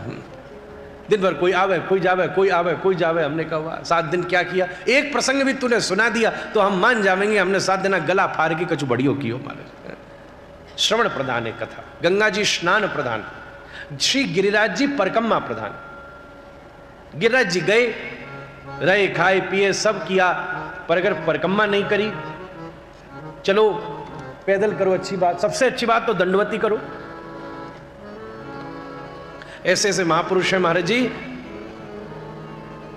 दिन भर कोई आवे कोई जावे, कोई आवे कोई जावे। हमने कहा 7 दिन क्या किया? एक प्रसंग भी तूने सुना दिया तो हम मान जाएंगे हमने 7 दिन गला फाड़ के कछु बढ़ियो कियो महाराज। श्रवण प्रधान है कथा, गंगा जी स्नान प्रधान, श्री गिरिराज जी परिक्रमा प्रधान। गिरिराज जी गए, रहे खाए पिए सब किया, पर अगर परिक्रमा नहीं करी, चलो पैदल करो, अच्छी बात, सबसे अच्छी बात तो दंडवती करो। ऐसे ऐसे महापुरुष हैं महाराज जी।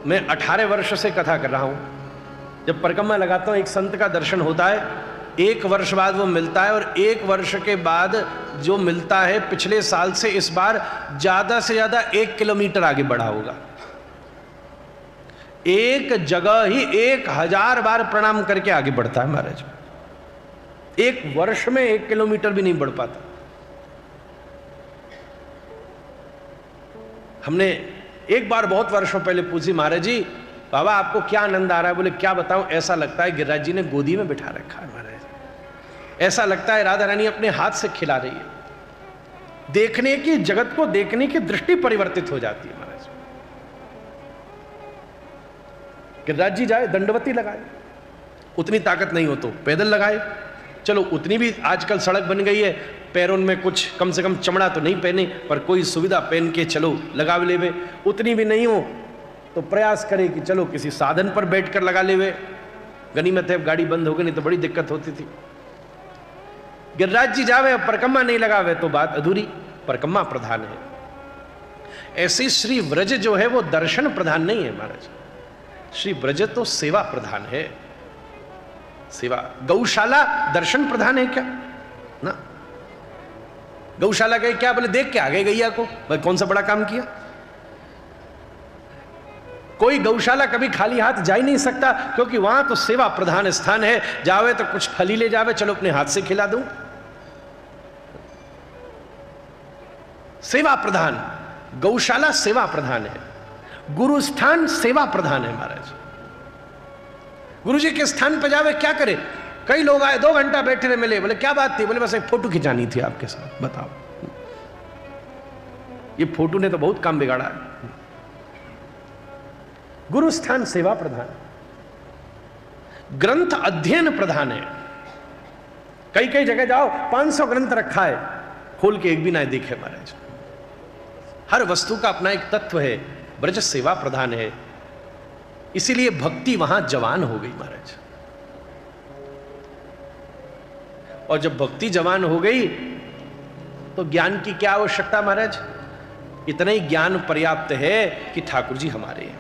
मैं 18 वर्ष से कथा कर रहा हूं। जब परिक्रमा लगाता हूं, एक संत का दर्शन होता है, 1 वर्ष बाद वो मिलता है, और 1 वर्ष के बाद जो मिलता है पिछले साल से इस बार ज्यादा से ज्यादा 1 किलोमीटर आगे बढ़ा होगा। एक जगह ही 1000 बार प्रणाम करके आगे बढ़ता है महाराज। 1 वर्ष में 1 किलोमीटर भी नहीं बढ़ पाता। हमने एक बार बहुत वर्षों पहले पूछी, महाराज जी बाबा आपको क्या आनंद आ रहा है? बोले क्या बताऊं, ऐसा लगता है गिरिराज जी ने गोदी में बिठा रखा है महाराज। ऐसा लगता है राधा रानी अपने हाथ से खिला रही है। देखने की, जगत को देखने की दृष्टि परिवर्तित हो जाती है महाराज। गिरिराज जी जाए, दंडवती लगाए, उतनी ताकत नहीं हो तो पैदल लगाए, चलो उतनी भी आजकल सड़क बन गई है, पैरों में कुछ कम से कम चमड़ा तो नहीं पहने, पर कोई सुविधा पहन के चलो लगाव लेवे। उतनी भी नहीं हो तो प्रयास करे कि चलो किसी साधन पर बैठकर लगा लेवे। गनीमत है गाड़ी बंद हो गई, नहीं तो बड़ी दिक्कत होती थी। गिरिराज जी जावे और परिक्रमा नहीं लगावे तो बात अधूरी, परिक्रमा प्रधान है। ऐसे श्री व्रज जो है वो दर्शन प्रधान नहीं है महाराज, श्री व्रज तो सेवा प्रधान है। सेवा, गौशाला दर्शन प्रधान है क्या ना? गौशाला गए क्या, बोले देख के आ गए गैया को, भाई कौन सा बड़ा काम किया। कोई गौशाला कभी खाली हाथ जा ही नहीं सकता, क्योंकि वहां तो सेवा प्रधान स्थान है। जावे तो कुछ फली ले जावे, चलो अपने हाथ से खिला दूं। सेवा प्रधान, गौशाला सेवा प्रधान है। गुरु स्थान सेवा प्रधान है महाराज। गुरु जी के स्थान पर जावे क्या करे। कई लोग आए 2 घंटा बैठे रहे, मिले, बोले क्या बात थी, बोले बस एक फोटो खिंचानी थी आपके साथ। बताओ, ये फोटो ने तो बहुत काम बिगाड़ा। गुरु स्थान सेवा प्रधान, ग्रंथ अध्ययन प्रधान है। कई कई जगह जाओ 500 ग्रंथ रखा है, खोल के एक भी ना देखे महाराज। हर वस्तु का अपना एक तत्व है। ब्रज सेवा प्रधान है, इसीलिए भक्ति वहां जवान हो गई महाराज। और जब भक्ति जवान हो गई तो ज्ञान की क्या आवश्यकता महाराज। इतना ही ज्ञान पर्याप्त है कि ठाकुर जी हमारे हैं।